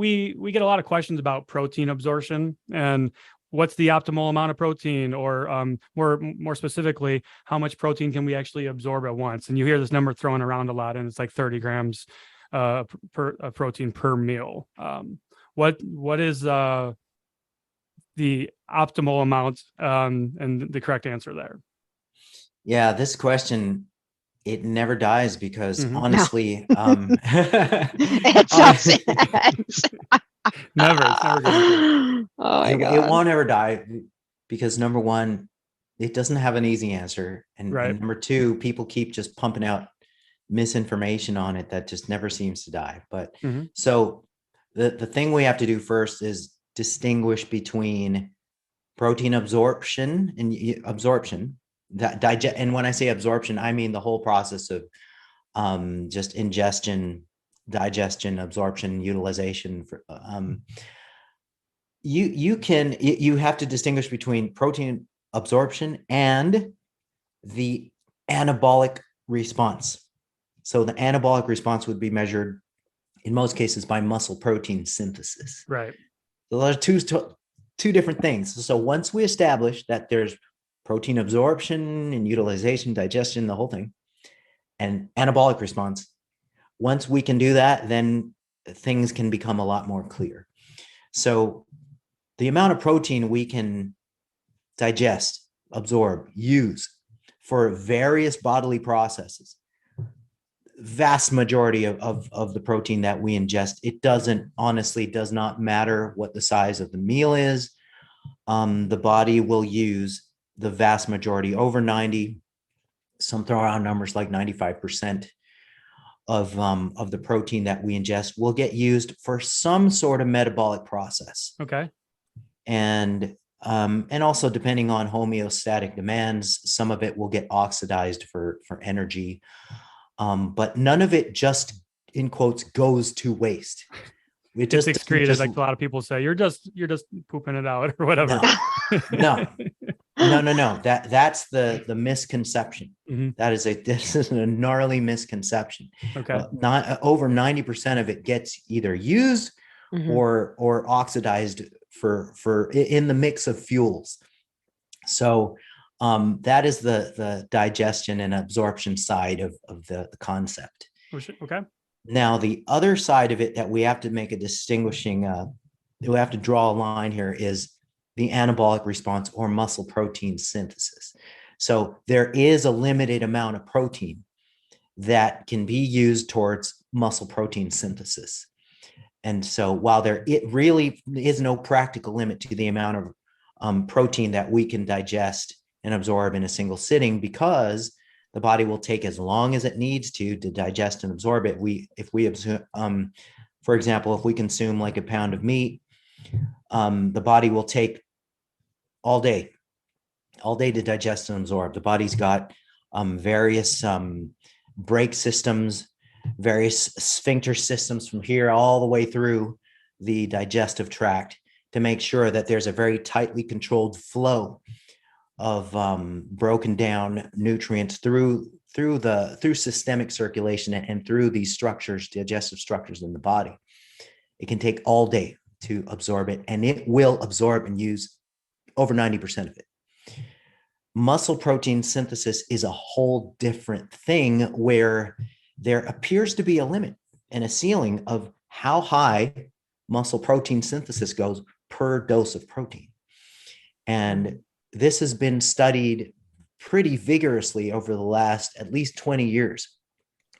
get a lot of questions about protein absorption and what's the optimal amount of protein, or more specifically, how much protein can we actually absorb at once? And you hear this number thrown around a lot, and it's like 30 grams protein per meal. What is the optimal amount and the correct answer there? Yeah, this question, it never dies because honestly, it doesn't. Never. It's never Oh my God. It won't ever die because number one, it doesn't have an easy answer. And number two, people keep just pumping out misinformation on it that just never seems to die. But so the thing we have to do first is distinguish between protein absorption and absorption, that and when I say absorption, I mean the whole process of just ingestion, digestion, absorption, utilization. You have to distinguish between protein absorption and the anabolic response. So the anabolic response would be measured in most cases by muscle protein synthesis. Right. So those are two different things. So once we establish that there's protein absorption and utilization, digestion, the whole thing, and anabolic response, once we can do that, then things can become a lot more clear. So the amount of protein we can digest, absorb, use for various bodily processes, vast majority of the protein that we ingest, it does not matter what the size of the meal is. The body will use the vast majority, over 90, some throw around numbers like 95% of the protein that we ingest will get used for some sort of metabolic process. Okay. And also depending on homeostatic demands, some of it will get oxidized for energy. But none of it just, in quotes, goes to waste. It just excreted, like a lot of people say. You're just pooping it out or whatever. No. That's the misconception. Mm-hmm. This is a gnarly misconception. Okay. Not over 90% of it gets either used or oxidized for in the mix of fuels. So that is the digestion and absorption side of the concept. Okay. Now, the other side of it that we have to make a distinguishing, we have to draw a line here, is the anabolic response or muscle protein synthesis. So there is a limited amount of protein that can be used towards muscle protein synthesis. And so while it really is no practical limit to the amount of protein that we can digest and absorb in a single sitting, because the body will take as long as it needs to digest and absorb it. For example, if we consume like a pound of meat, the body will take all day to digest and absorb. The body's got various brake systems, various sphincter systems from here all the way through the digestive tract to make sure that there's a very tightly controlled flow of broken down nutrients through systemic circulation and through these structures, digestive structures in the body. It can take all day to absorb it, and it will absorb and use over 90% of it. Muscle protein synthesis is a whole different thing, where there appears to be a limit and a ceiling of how high muscle protein synthesis goes per dose of protein. And this has been studied pretty vigorously over the last at least 20 years.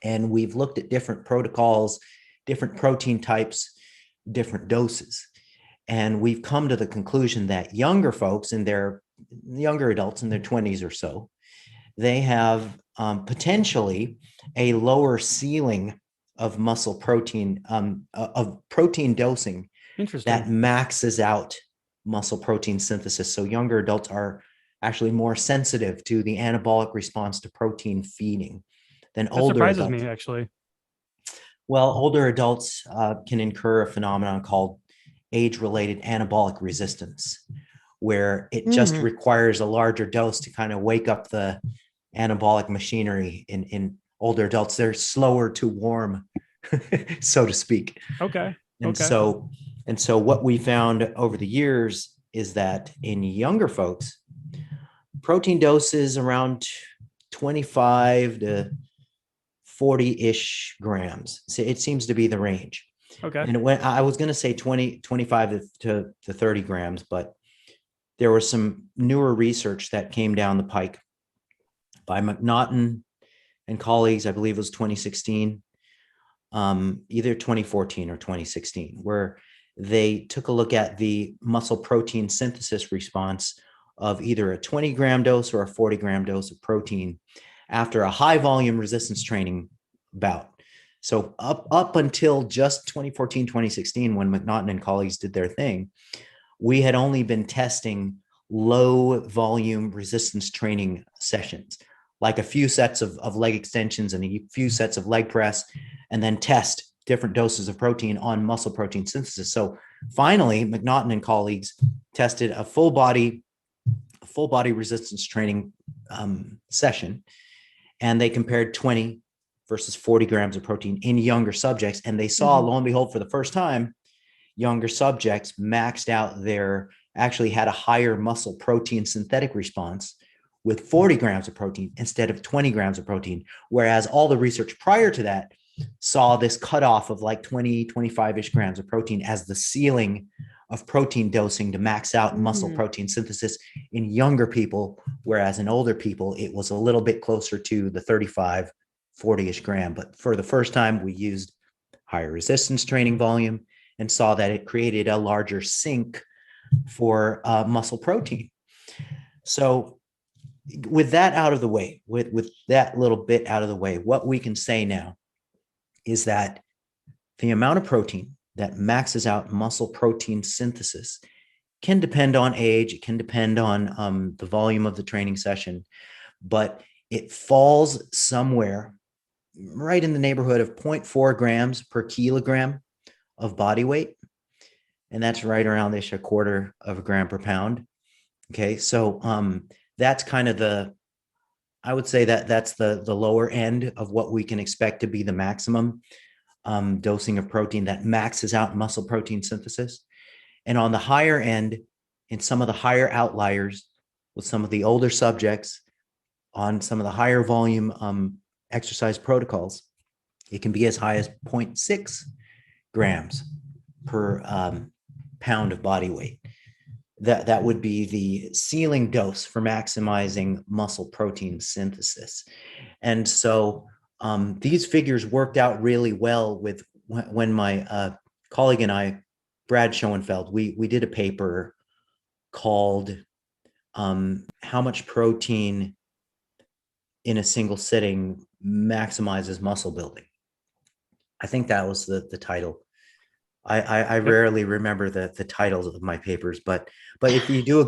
And we've looked at different protocols, different protein types, different doses. And we've come to the conclusion that younger adults in their 20s or so, they have potentially a lower ceiling of muscle protein, of protein dosing that maxes out muscle protein synthesis. So younger adults are actually more sensitive to the anabolic response to protein feeding than older adults. That surprises me, actually. Well, older adults can incur a phenomenon called age-related anabolic resistance, where it just requires a larger dose to kind of wake up the anabolic machinery in older adults. They're slower to warm, so to speak. Okay. And so what we found over the years is that in younger folks, protein doses around 25 to 40-ish grams. So it seems to be the range. Okay. And when I was going to say 25 to 30 grams, but there was some newer research that came down the pike by McNaughton and colleagues, I believe it was 2016, either 2014 or 2016, where they took a look at the muscle protein synthesis response of either a 20-gram dose or a 40-gram dose of protein after a high volume resistance training bout. So up until just 2014, 2016, when McNaughton and colleagues did their thing, we had only been testing low volume resistance training sessions, like a few sets of leg extensions and a few sets of leg press, and then test different doses of protein on muscle protein synthesis. So finally, McNaughton and colleagues tested a full body resistance training session, and they compared 20 versus 40 grams of protein in younger subjects. And they saw, lo and behold, for the first time, younger subjects maxed out actually had a higher muscle protein synthetic response with 40 grams of protein instead of 20 grams of protein. Whereas all the research prior to that saw this cutoff of like 20, 25-ish grams of protein as the ceiling of protein dosing to max out muscle protein synthesis in younger people, whereas in older people, it was a little bit closer to the 35, 40-ish gram. But for the first time, we used higher resistance training volume and saw that it created a larger sink for muscle protein. So with that out of the way, with that little bit out of the way, what we can say now is that the amount of protein that maxes out muscle protein synthesis can depend on age, it can depend on the volume of the training session, but it falls somewhere right in the neighborhood of 0.4 grams per kilogram of body weight. And that's right around a 1/4 of a gram per pound. Okay, so that's kind of I would say that's the lower end of what we can expect to be the maximum dosing of protein that maxes out muscle protein synthesis. And on the higher end, in some of the higher outliers with some of the older subjects on some of the higher volume exercise protocols, it can be as high as 0.6 grams per pound of body weight. That would be the ceiling dose for maximizing muscle protein synthesis. And so these figures worked out really well with when my colleague and I, Brad Schoenfeld, we did a paper called How Much Protein in a Single Sitting Maximizes Muscle Building. I think that was the title. I rarely remember the titles of my papers, but if you do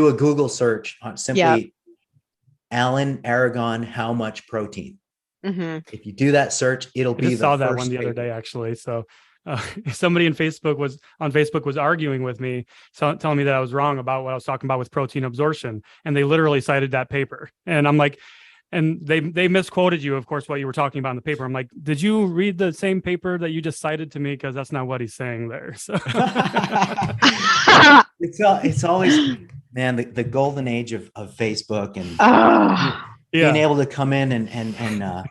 a Google search on simply Alan Aragon, how much protein? If you do that search, it'll be the saw that first one the paper. other day, actually. So somebody on Facebook was arguing with me, telling me that I was wrong about what I was talking about with protein absorption, and they literally cited that paper. And I'm like, and they misquoted you, of course, what you were talking about in the paper. I'm like, did you read the same paper that you just cited to me? Because that's not what he's saying there. So it's always, man, the golden age of Facebook and being able to come in and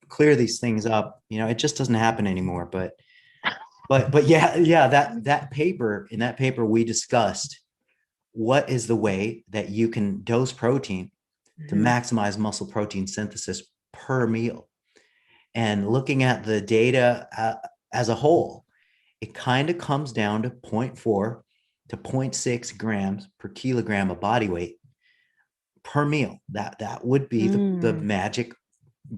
clear these things up. It just doesn't happen anymore. But that paper, in that paper, we discussed what is the way that you can dose protein to maximize muscle protein synthesis per meal. And looking at the data as a whole, it kind of comes down to 0.4 to 0.6 grams per kilogram of body weight per meal. That would be the magic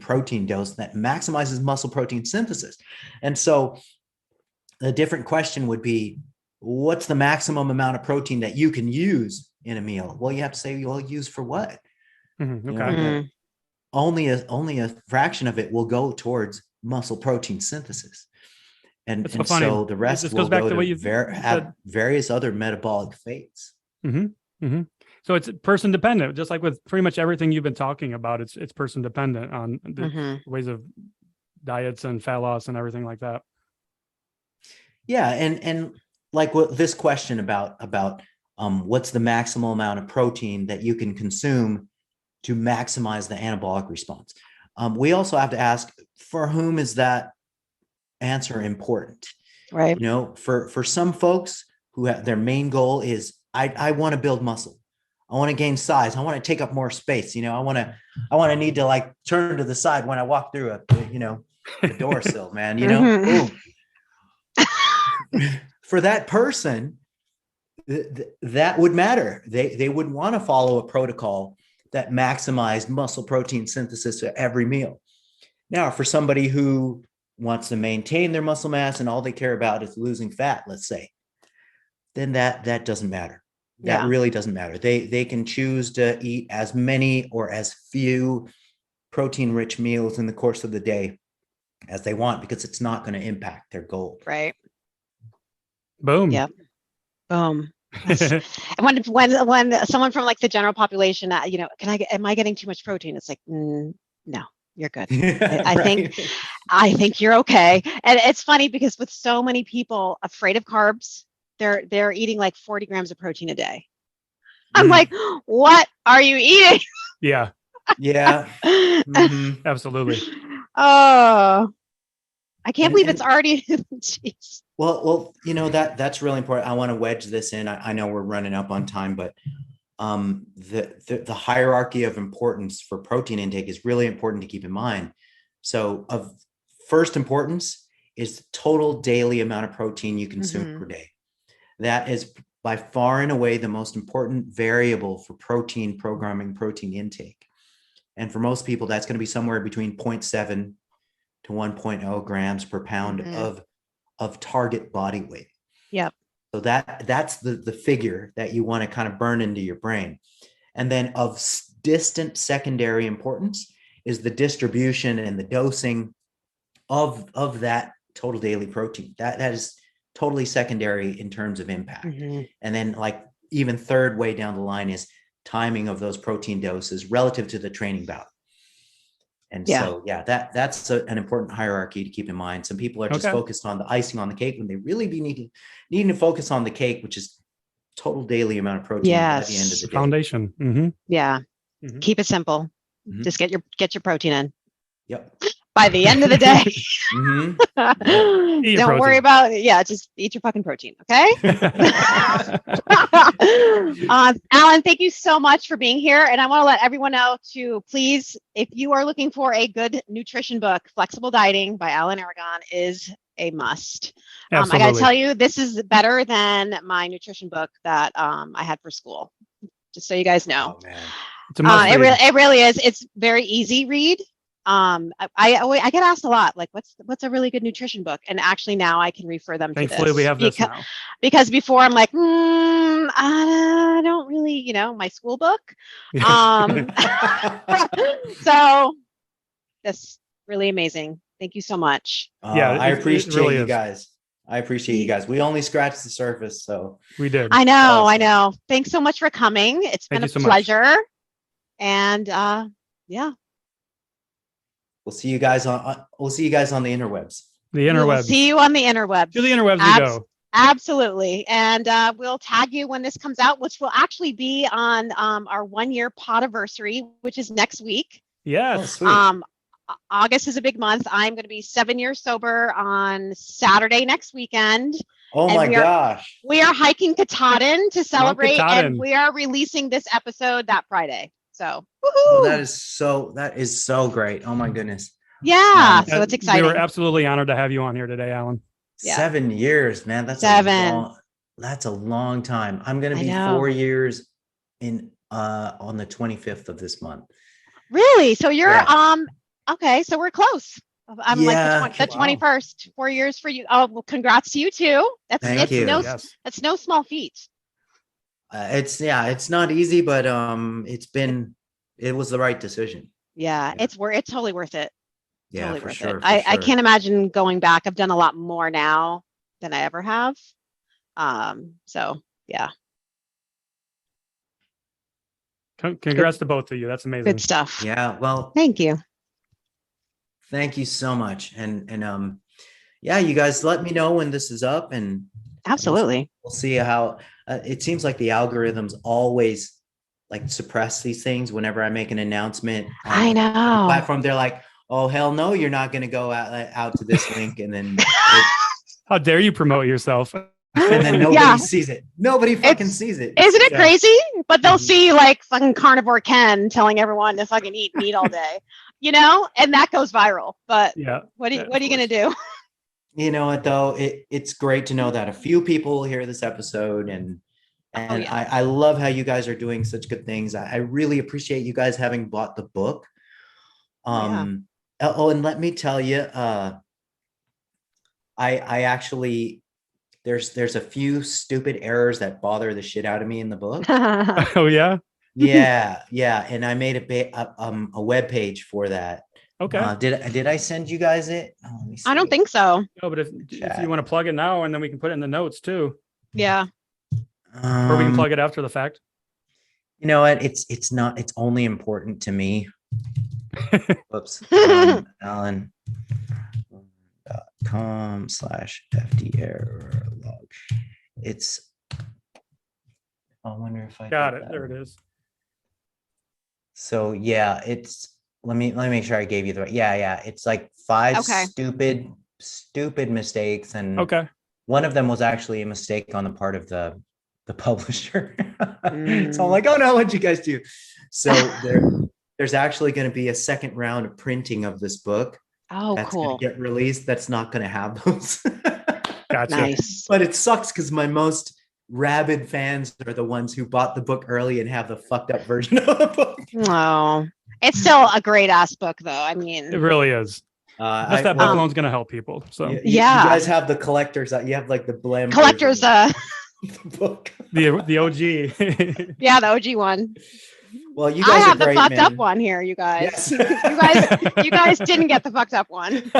protein dose that maximizes muscle protein synthesis. And so a different question would be, what's the maximum amount of protein that you can use in a meal? Well, you have to say, you'll use for what? Okay. Only a fraction of it will go towards muscle protein synthesis. And so the rest will go to have various other metabolic fates. So it's person dependent, just like with pretty much everything you've been talking about. It's person dependent on the ways of diets and fat loss and everything like that. Yeah, and like what this question about what's the maximal amount of protein that you can consume to maximize the anabolic response. We also have to ask, for whom is that answer important? Right. For some folks who have their main goal is, I want to build muscle. I want to gain size. I want to take up more space. I want to need to like turn to the side when I walk through the door sill, man, boom. For that person, that would matter. They would want to follow a protocol that maximized muscle protein synthesis at every meal. Now, for somebody who wants to maintain their muscle mass and all they care about is losing fat, let's say, then that doesn't matter. That really doesn't matter. They can choose to eat as many or as few protein-rich meals in the course of the day as they want, because it's not going to impact their goal. Right. Boom. Yep. Boom. And when someone from like the general population, am I getting too much protein? It's like, no, you're good. I think you're okay. And it's funny because with so many people afraid of carbs, they're eating like 40 grams of protein a day. I'm like, what are you eating? Yeah. Yeah. Mm-hmm. Absolutely. Oh, I can't believe it's already. Jeez. Well, that's really important. I want to wedge this in. I know we're running up on time, but the hierarchy of importance for protein intake is really important to keep in mind. So of first importance is the total daily amount of protein you consume per day. That is by far and away the most important variable for protein programming, protein intake. And for most people, that's going to be somewhere between 0.7 to 1.0 grams per pound of target body weight. Yep. So that's the figure that you want to kind of burn into your brain. And then of distant secondary importance is the distribution and the dosing of that total daily protein. That is totally secondary in terms of impact. And then like even third way down the line is timing of those protein doses relative to the training bout. And so, that's an important hierarchy to keep in mind. Some people are just focused on the icing on the cake when they really be needing to focus on the cake, which is total daily amount of protein at the end of the day. Foundation. Yeah. Keep it simple. Just get your protein in. Yep. By the end of the day. Don't worry about it. Just eat your fucking protein. Okay. Alan, thank you so much for being here. And I want to let everyone know to please, if you are looking for a good nutrition book, Flexible Dieting by Alan Aragon is a must. I got to tell you, this is better than my nutrition book that I had for school. Just so you guys know. Oh, man. It's a must read. It really is. It's very easy read. I get asked a lot, like, what's a really good nutrition book? And actually now I can refer them to this. Thankfully, we have this now. Because before I'm like, I don't really, my school book. So that's really amazing. Thank you so much. I appreciate you guys. I appreciate you guys. We only scratched the surface, so we did. I know. I know. Thanks so much for coming. It's been a pleasure. And we'll see you guys on the interwebs. The interwebs. We'll see you on the interwebs. To the interwebs we go. Absolutely. And we'll tag you when this comes out, which will actually be on our 1-year podiversary, which is next week. Yes. Oh, August is a big month. I'm going to be 7 years sober on Saturday next weekend. Oh my gosh. We are hiking Katahdin to celebrate, and we are releasing this episode that Friday. So that is so great. Oh my goodness. Yeah. So it's exciting. We were absolutely honored to have you on here today, Alan. Yeah. 7 years, man. That's 7. That's a long time. I'm going to be 4 years on the 25th of this month. Really? So you're okay. So we're close. I'm like the 21st. 4 years for you. Oh, well, congrats to you too. Thank you. That's no small feat. It's not easy, but it was the right decision. Yeah. It's totally worth it. Yeah, totally for worth sure. it. I can't imagine going back. I've done a lot more now than I ever have. So yeah. Congrats to both of you. That's amazing. Good stuff. Yeah. Well, thank you. Thank you so much. And you guys let me know when this is up, and absolutely. We'll see how it seems like the algorithms always like suppress these things whenever I make an announcement. I know. On the platform, they're like, oh, hell no, you're not going to go out to this link. And then how dare you promote yourself? And then nobody sees it. Nobody fucking sees it. Isn't it crazy? But they'll see like fucking Carnivore Ken telling everyone to fucking eat meat all day, and that goes viral. But what are you going to do? You know what though? It's great to know that a few people will hear this episode, and I love how you guys are doing such good things. I really appreciate you guys having bought the book. And let me tell you, I actually there's a few stupid errors that bother the shit out of me in the book. Oh yeah. Yeah. And I made a web page for that. Okay. Did I send you guys it? Oh, let me see. I don't think so. No, but if you want to plug it now, and then we can put it in the notes too, Yeah. or we can plug it after the fact. You know what? It's not. It's only important to me. Whoops. Alan.com/FDR log. It's. I wonder if I Got it. There it is. So yeah, it's. Let me make sure I gave you the right. Yeah. It's like 5 stupid mistakes, and Okay. one of them was actually a mistake on the part of the publisher. So I'm like, oh no, what'd you guys do? So there's actually going to be a second round of printing of this book. Oh, that's cool. going to get released. That's not going to have those. Gotcha. Nice. But it sucks because my most rabid fans are the ones who bought the book early and have the fucked up version of the book. Oh, it's still a great ass book, though. I mean, It really is. Just that book alone is going to help people. So you guys have the collectors. You have like the blem collectors. Book. the OG. Yeah, the OG one. Well, you guys I have are great, the fucked man. up one here, you guys. Yes. you guys didn't get the fucked up one.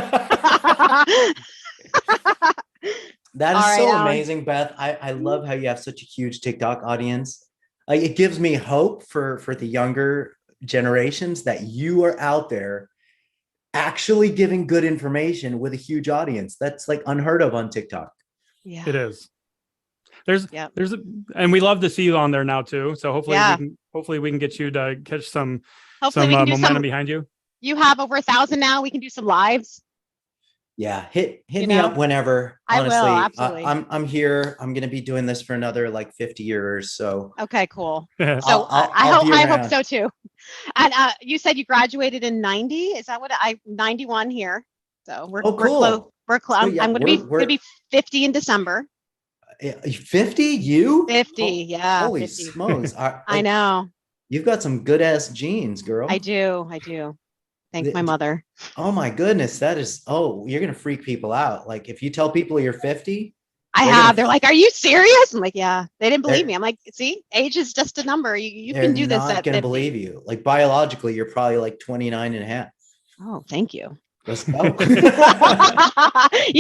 That is All right, so Alan. amazing, Beth. I love how you have such a huge TikTok audience. Like, it gives me hope for the younger generations that you are out there actually giving good information with a huge audience. That's like unheard of on TikTok. Yeah, It is. And we love to see you on there now too. So hopefully we can get you to catch some hopefully we can do momentum some. behind you. You have over 1,000 now. We can do some lives. Yeah, hit me up whenever. I will, Honestly, absolutely. I'm here. I'm gonna be doing this for another like 50 years. So Okay, cool. So So I'll be I hope around. so too. And you said you graduated in 90. Is that what 91 here? So we're cool. close. We're close. So, yeah, I'm gonna be 50 in December. 50? You? 50, yeah. Holy 50. smokes! I know. You've got some good ass genes, girl. I do. Thank my mother. Oh my goodness, that is. Oh, you're gonna freak people out. Like if you tell people you're 50. They're like, "Are you serious?" I'm like, "Yeah." They didn't believe me. I'm like, "See, age is just a number. You can do this at 50." They're not gonna believe you. Like biologically, you're probably like 29 and a half. Oh, thank you. Let's go. You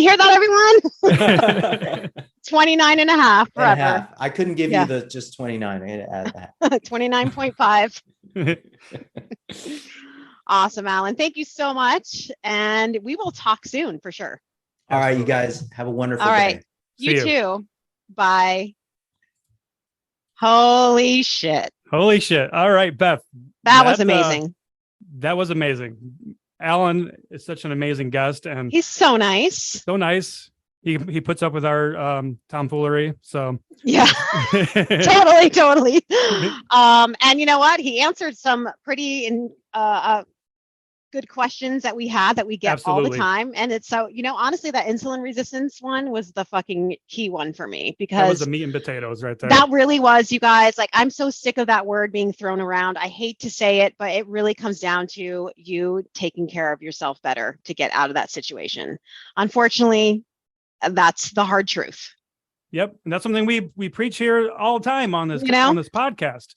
hear that, everyone? 29 and a half forever. I couldn't give you the just 29. I had to add that. 29.5. Awesome, Alan. Thank you so much. And we will talk soon for sure. All right, you guys have a wonderful All right. day. You too. Bye. Holy shit. Holy shit. All right, Beth. That was amazing. That was amazing. Alan is such an amazing guest, and he's so nice. So nice. He puts up with our tomfoolery. So yeah, totally. And you know what? He answered some pretty good questions that we had that we get all the time. And it's so, honestly, that insulin resistance one was the fucking key one for me, because that was the meat and potatoes right there. That really was, you guys. Like, I'm so sick of that word being thrown around. I hate to say it, but it really comes down to you taking care of yourself better to get out of that situation. Unfortunately, that's the hard truth. Yep. And that's something we preach here all the time on this on this podcast.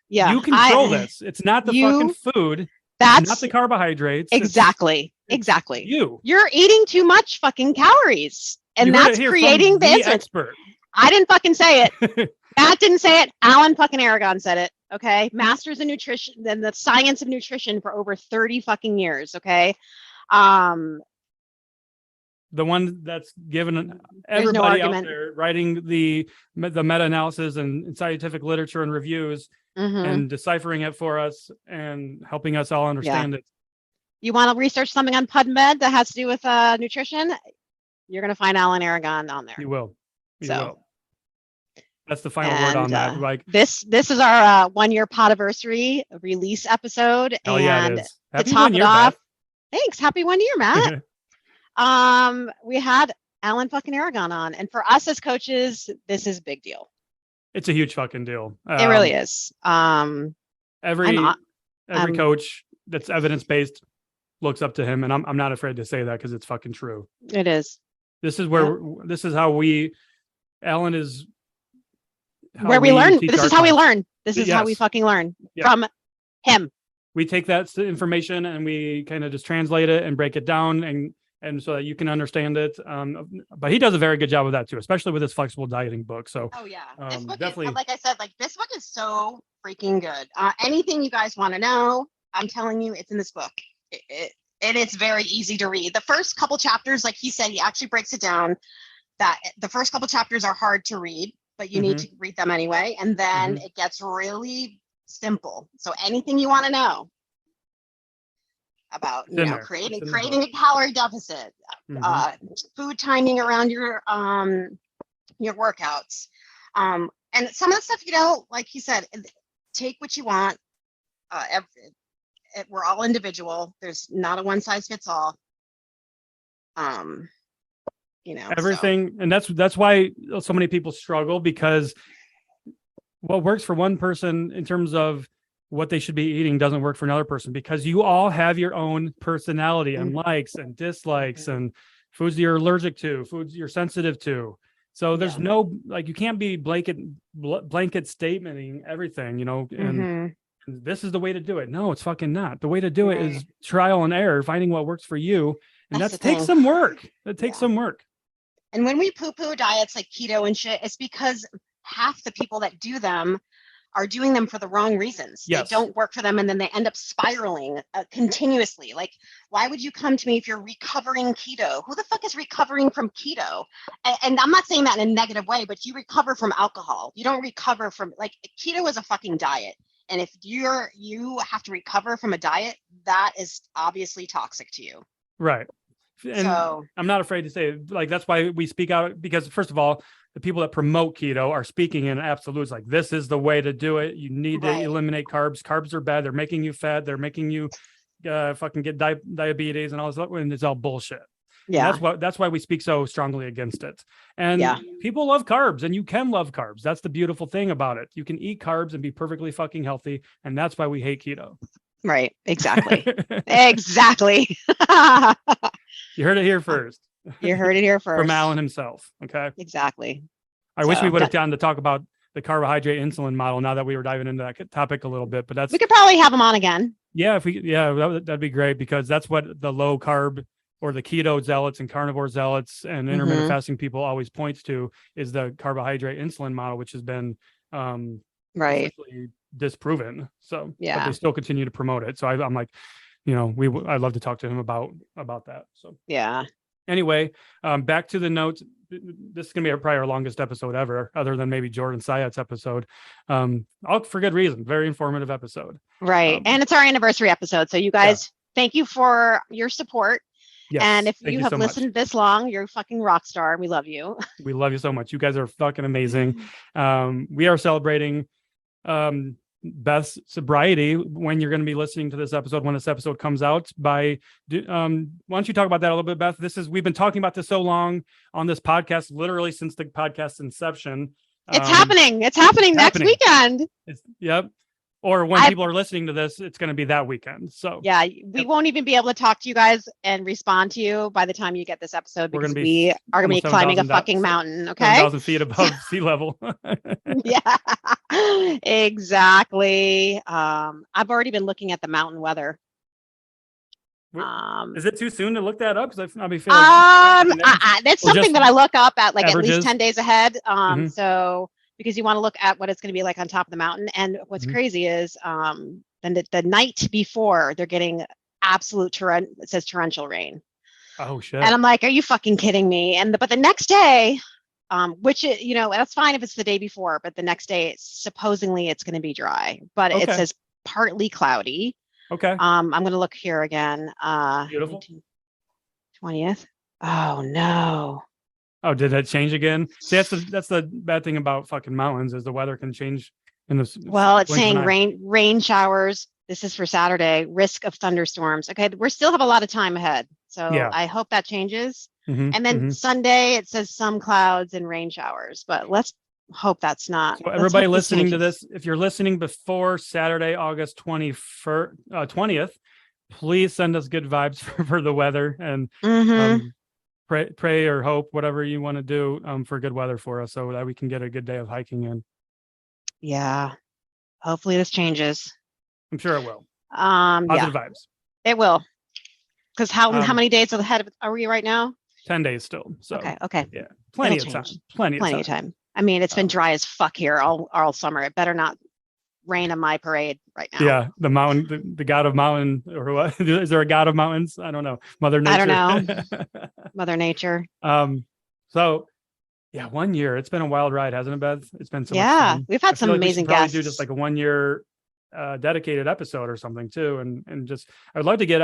Yeah. You control this. It's not the fucking food. That's not the carbohydrates. Exactly. You're eating too much fucking calories. And that's creating the expert. I didn't fucking say it. Matt didn't say it. Alan fucking Aragon said it. Okay. Masters in nutrition and the science of nutrition for over 30 fucking years. Okay. The one that's given everybody out there writing the meta-analysis and scientific literature and reviews and deciphering it for us and helping us all understand it. You want to research something on PubMed that has to do with nutrition? You're going to find Alan Aragon on there. You will. You will. That's the final word on that. Like this is our 1-year podiversary release episode. Oh, yeah, it is. To top it off, thanks. Happy 1 year, Matt. We had Alan fucking Aragon on, and for us as coaches, this is a big deal. It's a huge fucking deal. It really is. Every coach that's evidence-based looks up to him, and I'm not afraid to say that because it's fucking true. It is. This is where this is how we Alan is where we learn. teach This our is how we class. learn. This is how we Yes. fucking learn Yeah. from him. We take that information and we kind of just translate it and break it down and so that you can understand it. But he does a very good job of that too, especially with his flexible dieting book. So Oh yeah, this book definitely, is, like I said, like this book is so freaking good. Anything you guys want to know, I'm telling you, it's in this book. And it's very easy to read. The first couple chapters, like he said, he actually breaks it down that the first couple chapters are hard to read, but you need to read them anyway. And then it gets really simple. So anything you want to know about, you know, creating a calorie deficit, food timing around your workouts, and some of the stuff, you know, like he said, take what you want. We're all individual. There's not a one size fits all. You know, everything, and that's why so many people struggle, because what works for one person in terms of what they should be eating doesn't work for another person, because you all have your own personality and likes and dislikes and foods you're allergic to, foods you're sensitive to. So there's no, like, you can't be blanket statementing everything, you know, and this is the way to do it. No, it's fucking not. The way to do it is trial and error, finding what works for you. And that takes some work. It takes some work. And when we poo-poo diets like keto and shit, it's because half the people that do them are doing them for the wrong reasons. Yes. They don't work for them, and then they end up spiraling continuously. Like, why would you come to me if you're recovering keto? Who the fuck is recovering from keto? And I'm not saying that in a negative way, but you recover from alcohol. You don't recover from, like, keto is a fucking diet. And if you have to recover from a diet, that is obviously toxic to you. Right. And so, I'm not afraid to say it. Like, that's why we speak out, because first of all, the people that promote keto are speaking in absolutes, like, this is the way to do it. You need to eliminate carbs. Carbs are bad. They're making you fat. They're making you fucking get diabetes and all this stuff. And it's all bullshit. Yeah. And that's why we speak so strongly against it. And people love carbs, and you can love carbs. That's the beautiful thing about it. You can eat carbs and be perfectly fucking healthy. And that's why we hate keto. Right. Exactly. Exactly. You heard it here first. You heard it here first. From Alan himself. Okay. Exactly. I wish we would have gotten to talk about the carbohydrate insulin model now that we were diving into that topic a little bit, but we could probably have him on again. Yeah. That'd be great, because that's what the low carb or the keto zealots and carnivore zealots and intermittent fasting people always points to, is the carbohydrate insulin model, which has been disproven. So but they still continue to promote it. So I'm like, you know, I'd love to talk to him about that. So anyway, back to the notes. This is gonna be probably our longest episode ever, other than maybe Jordan Syat's episode. All for good reason. Very informative episode. Right. And it's our anniversary episode. So you guys, thank you for your support. Yes, and if you have listened this long, you're a fucking rock star. We love you. We love you so much. You guys are fucking amazing. We are celebrating Beth's sobriety when you're going to be listening to this episode, when this episode comes out. Why don't you talk about that a little bit, Beth? We've been talking about this so long on this podcast, literally since the podcast inception. It's happening. It's happening next weekend. Yep. Or when people are listening to this, it's going to be that weekend. So we won't even be able to talk to you guys and respond to you by the time you get this episode, because we are going to be climbing a fucking mountain. Okay. 7,000 feet above sea level. Yeah, exactly. I've already been looking at the mountain weather. Is it too soon to look that up? Because I'll be feeling. That's something that I look up at like averages. At least 10 days ahead. So, because you want to look at what it's going to be like on top of the mountain. And what's crazy is then the night before, they're getting absolute it says torrential rain. Oh shit. And I'm like, are you fucking kidding me? But the next day, which, you know, that's fine if it's the day before, but the next day supposedly it's going to be dry, but it says partly cloudy. Okay. I'm going to look here again. Beautiful. 20th. Oh no. Oh, did that change again? See, that's the bad thing about fucking mountains, is the weather can change in the. Well, it's saying rain showers. This is for Saturday. Risk of thunderstorms. Okay, we still have a lot of time ahead, so I hope that changes. And then Sunday it says some clouds and rain showers, but let's hope that's not. So everybody listening to this, if you're listening before Saturday, August 20th, please send us good vibes for the weather and. pray or hope, whatever you want to do, for good weather for us so that we can get a good day of hiking in. Yeah. Hopefully this changes. I'm sure it will. Yeah, Positive vibes. it will. Because how Um, many days ahead are we right now? 10 days still. So Okay. yeah, plenty It'll of time. change. Plenty of time. I mean, it's been dry as fuck here all summer. It better not rain on my parade right now. Yeah, the mountain, the god of mountain, or what? Is there a god of mountains? I don't know. Mother Nature. I don't know. Mother Nature. So yeah, 1 year. It's been a wild ride, hasn't it, Beth? It's been so much Yeah, fun. we've had I some feel like amazing we should probably guests. do just like a 1 year dedicated episode or something too, and just I would love to get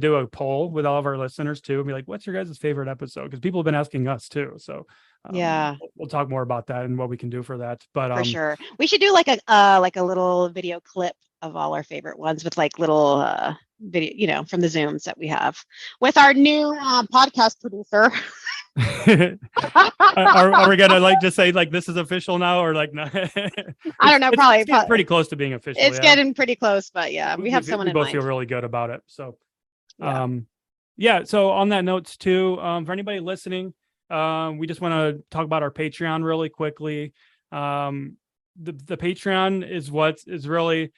do a poll with all of our listeners too, and be like, what's your guys' favorite episode? Because people have been asking us too. So yeah, we'll talk more about that and what we can do for that. But for sure, we should do like a little video clip of all our favorite ones with like little video, from the Zooms that we have with our new podcast producer. Are we gonna just say this is official now, or no? I don't know. Probably it's pretty close to being official. It's getting pretty close, but yeah, we have someone we in both mind. feel really good about it. So, Yeah. So on that note too, for anybody listening, we just want to talk about our Patreon really quickly. The Patreon is what is really,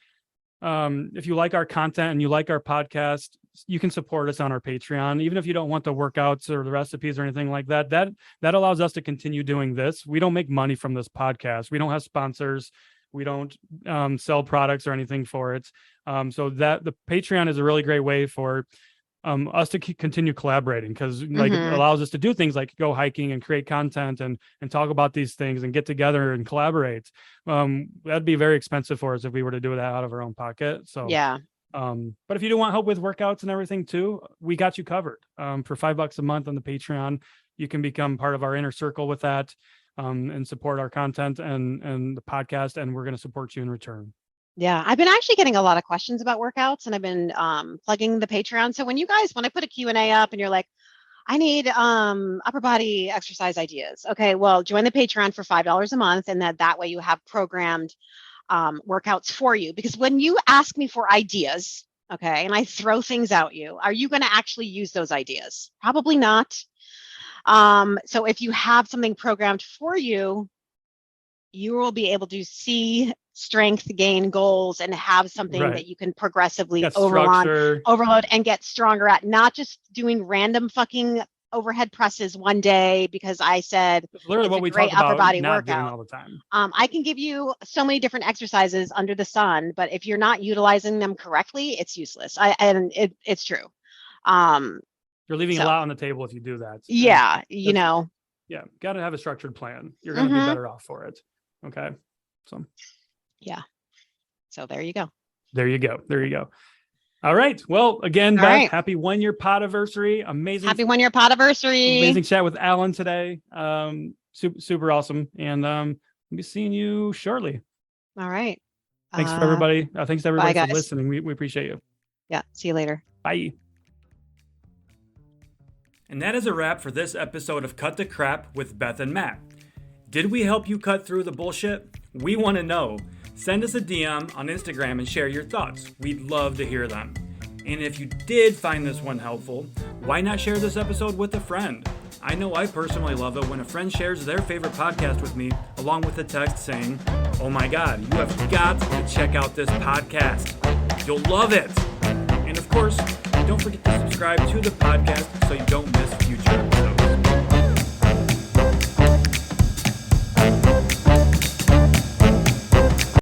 if you like our content and you like our podcast, you can support us on our Patreon, even if you don't want the workouts or the recipes or anything like that. That allows us to continue doing this. We don't make money from this podcast. We don't have sponsors. We don't sell products or anything for it. So that the Patreon is a really great way for us to continue collaborating, because it allows us to do things like go hiking and create content and talk about these things and get together and collaborate. That'd be very expensive for us if we were to do that out of our own pocket. So yeah. But if you do want help with workouts and everything too, we got you covered. For $5 a month on the Patreon, you can become part of our inner circle with that, and support our content and the podcast, and we're going to support you in return. Yeah, I've been actually getting a lot of questions about workouts, and I've been plugging the Patreon. So when I put a Q&A up and you're like, I need upper body exercise ideas. Okay, well, join the Patreon for $5 a month, and that way you have programmed workouts for you. Because when you ask me for ideas, okay, and I throw things at you, are you going to actually use those ideas? Probably not. So if you have something programmed for you, you will be able to see strength gain goals and have something that you can progressively overload and get stronger at, not just doing random fucking overhead presses one day because I said it's literally what we talk about upper body workout all the time. I can give you so many different exercises under the sun, but if you're not utilizing them correctly, it's useless. It's true. You're leaving a lot on the table if you do that. Yeah, Yeah, got to have a structured plan. You're going to be better off for it. Okay, so. Yeah. So there you go. There you go. All right. Well, again, Beth, happy 1 year podiversary. Amazing. Happy 1 year podiversary. Amazing chat with Alan today. Super awesome. And we'll be seeing you shortly. All right. Thanks for everybody. Thanks to everybody for guys. listening. We appreciate you. Yeah. See you later. Bye. And that is a wrap for this episode of Cut the Crap with Beth and Matt. Did we help you cut through the bullshit? We want to know. Send us a DM on Instagram and share your thoughts. We'd love to hear them. And if you did find this one helpful, why not share this episode with a friend? I know I personally love it when a friend shares their favorite podcast with me, along with a text saying, "Oh my God, you have got to check out this podcast. You'll love it." And of course, don't forget to subscribe to the podcast so you don't miss future episodes.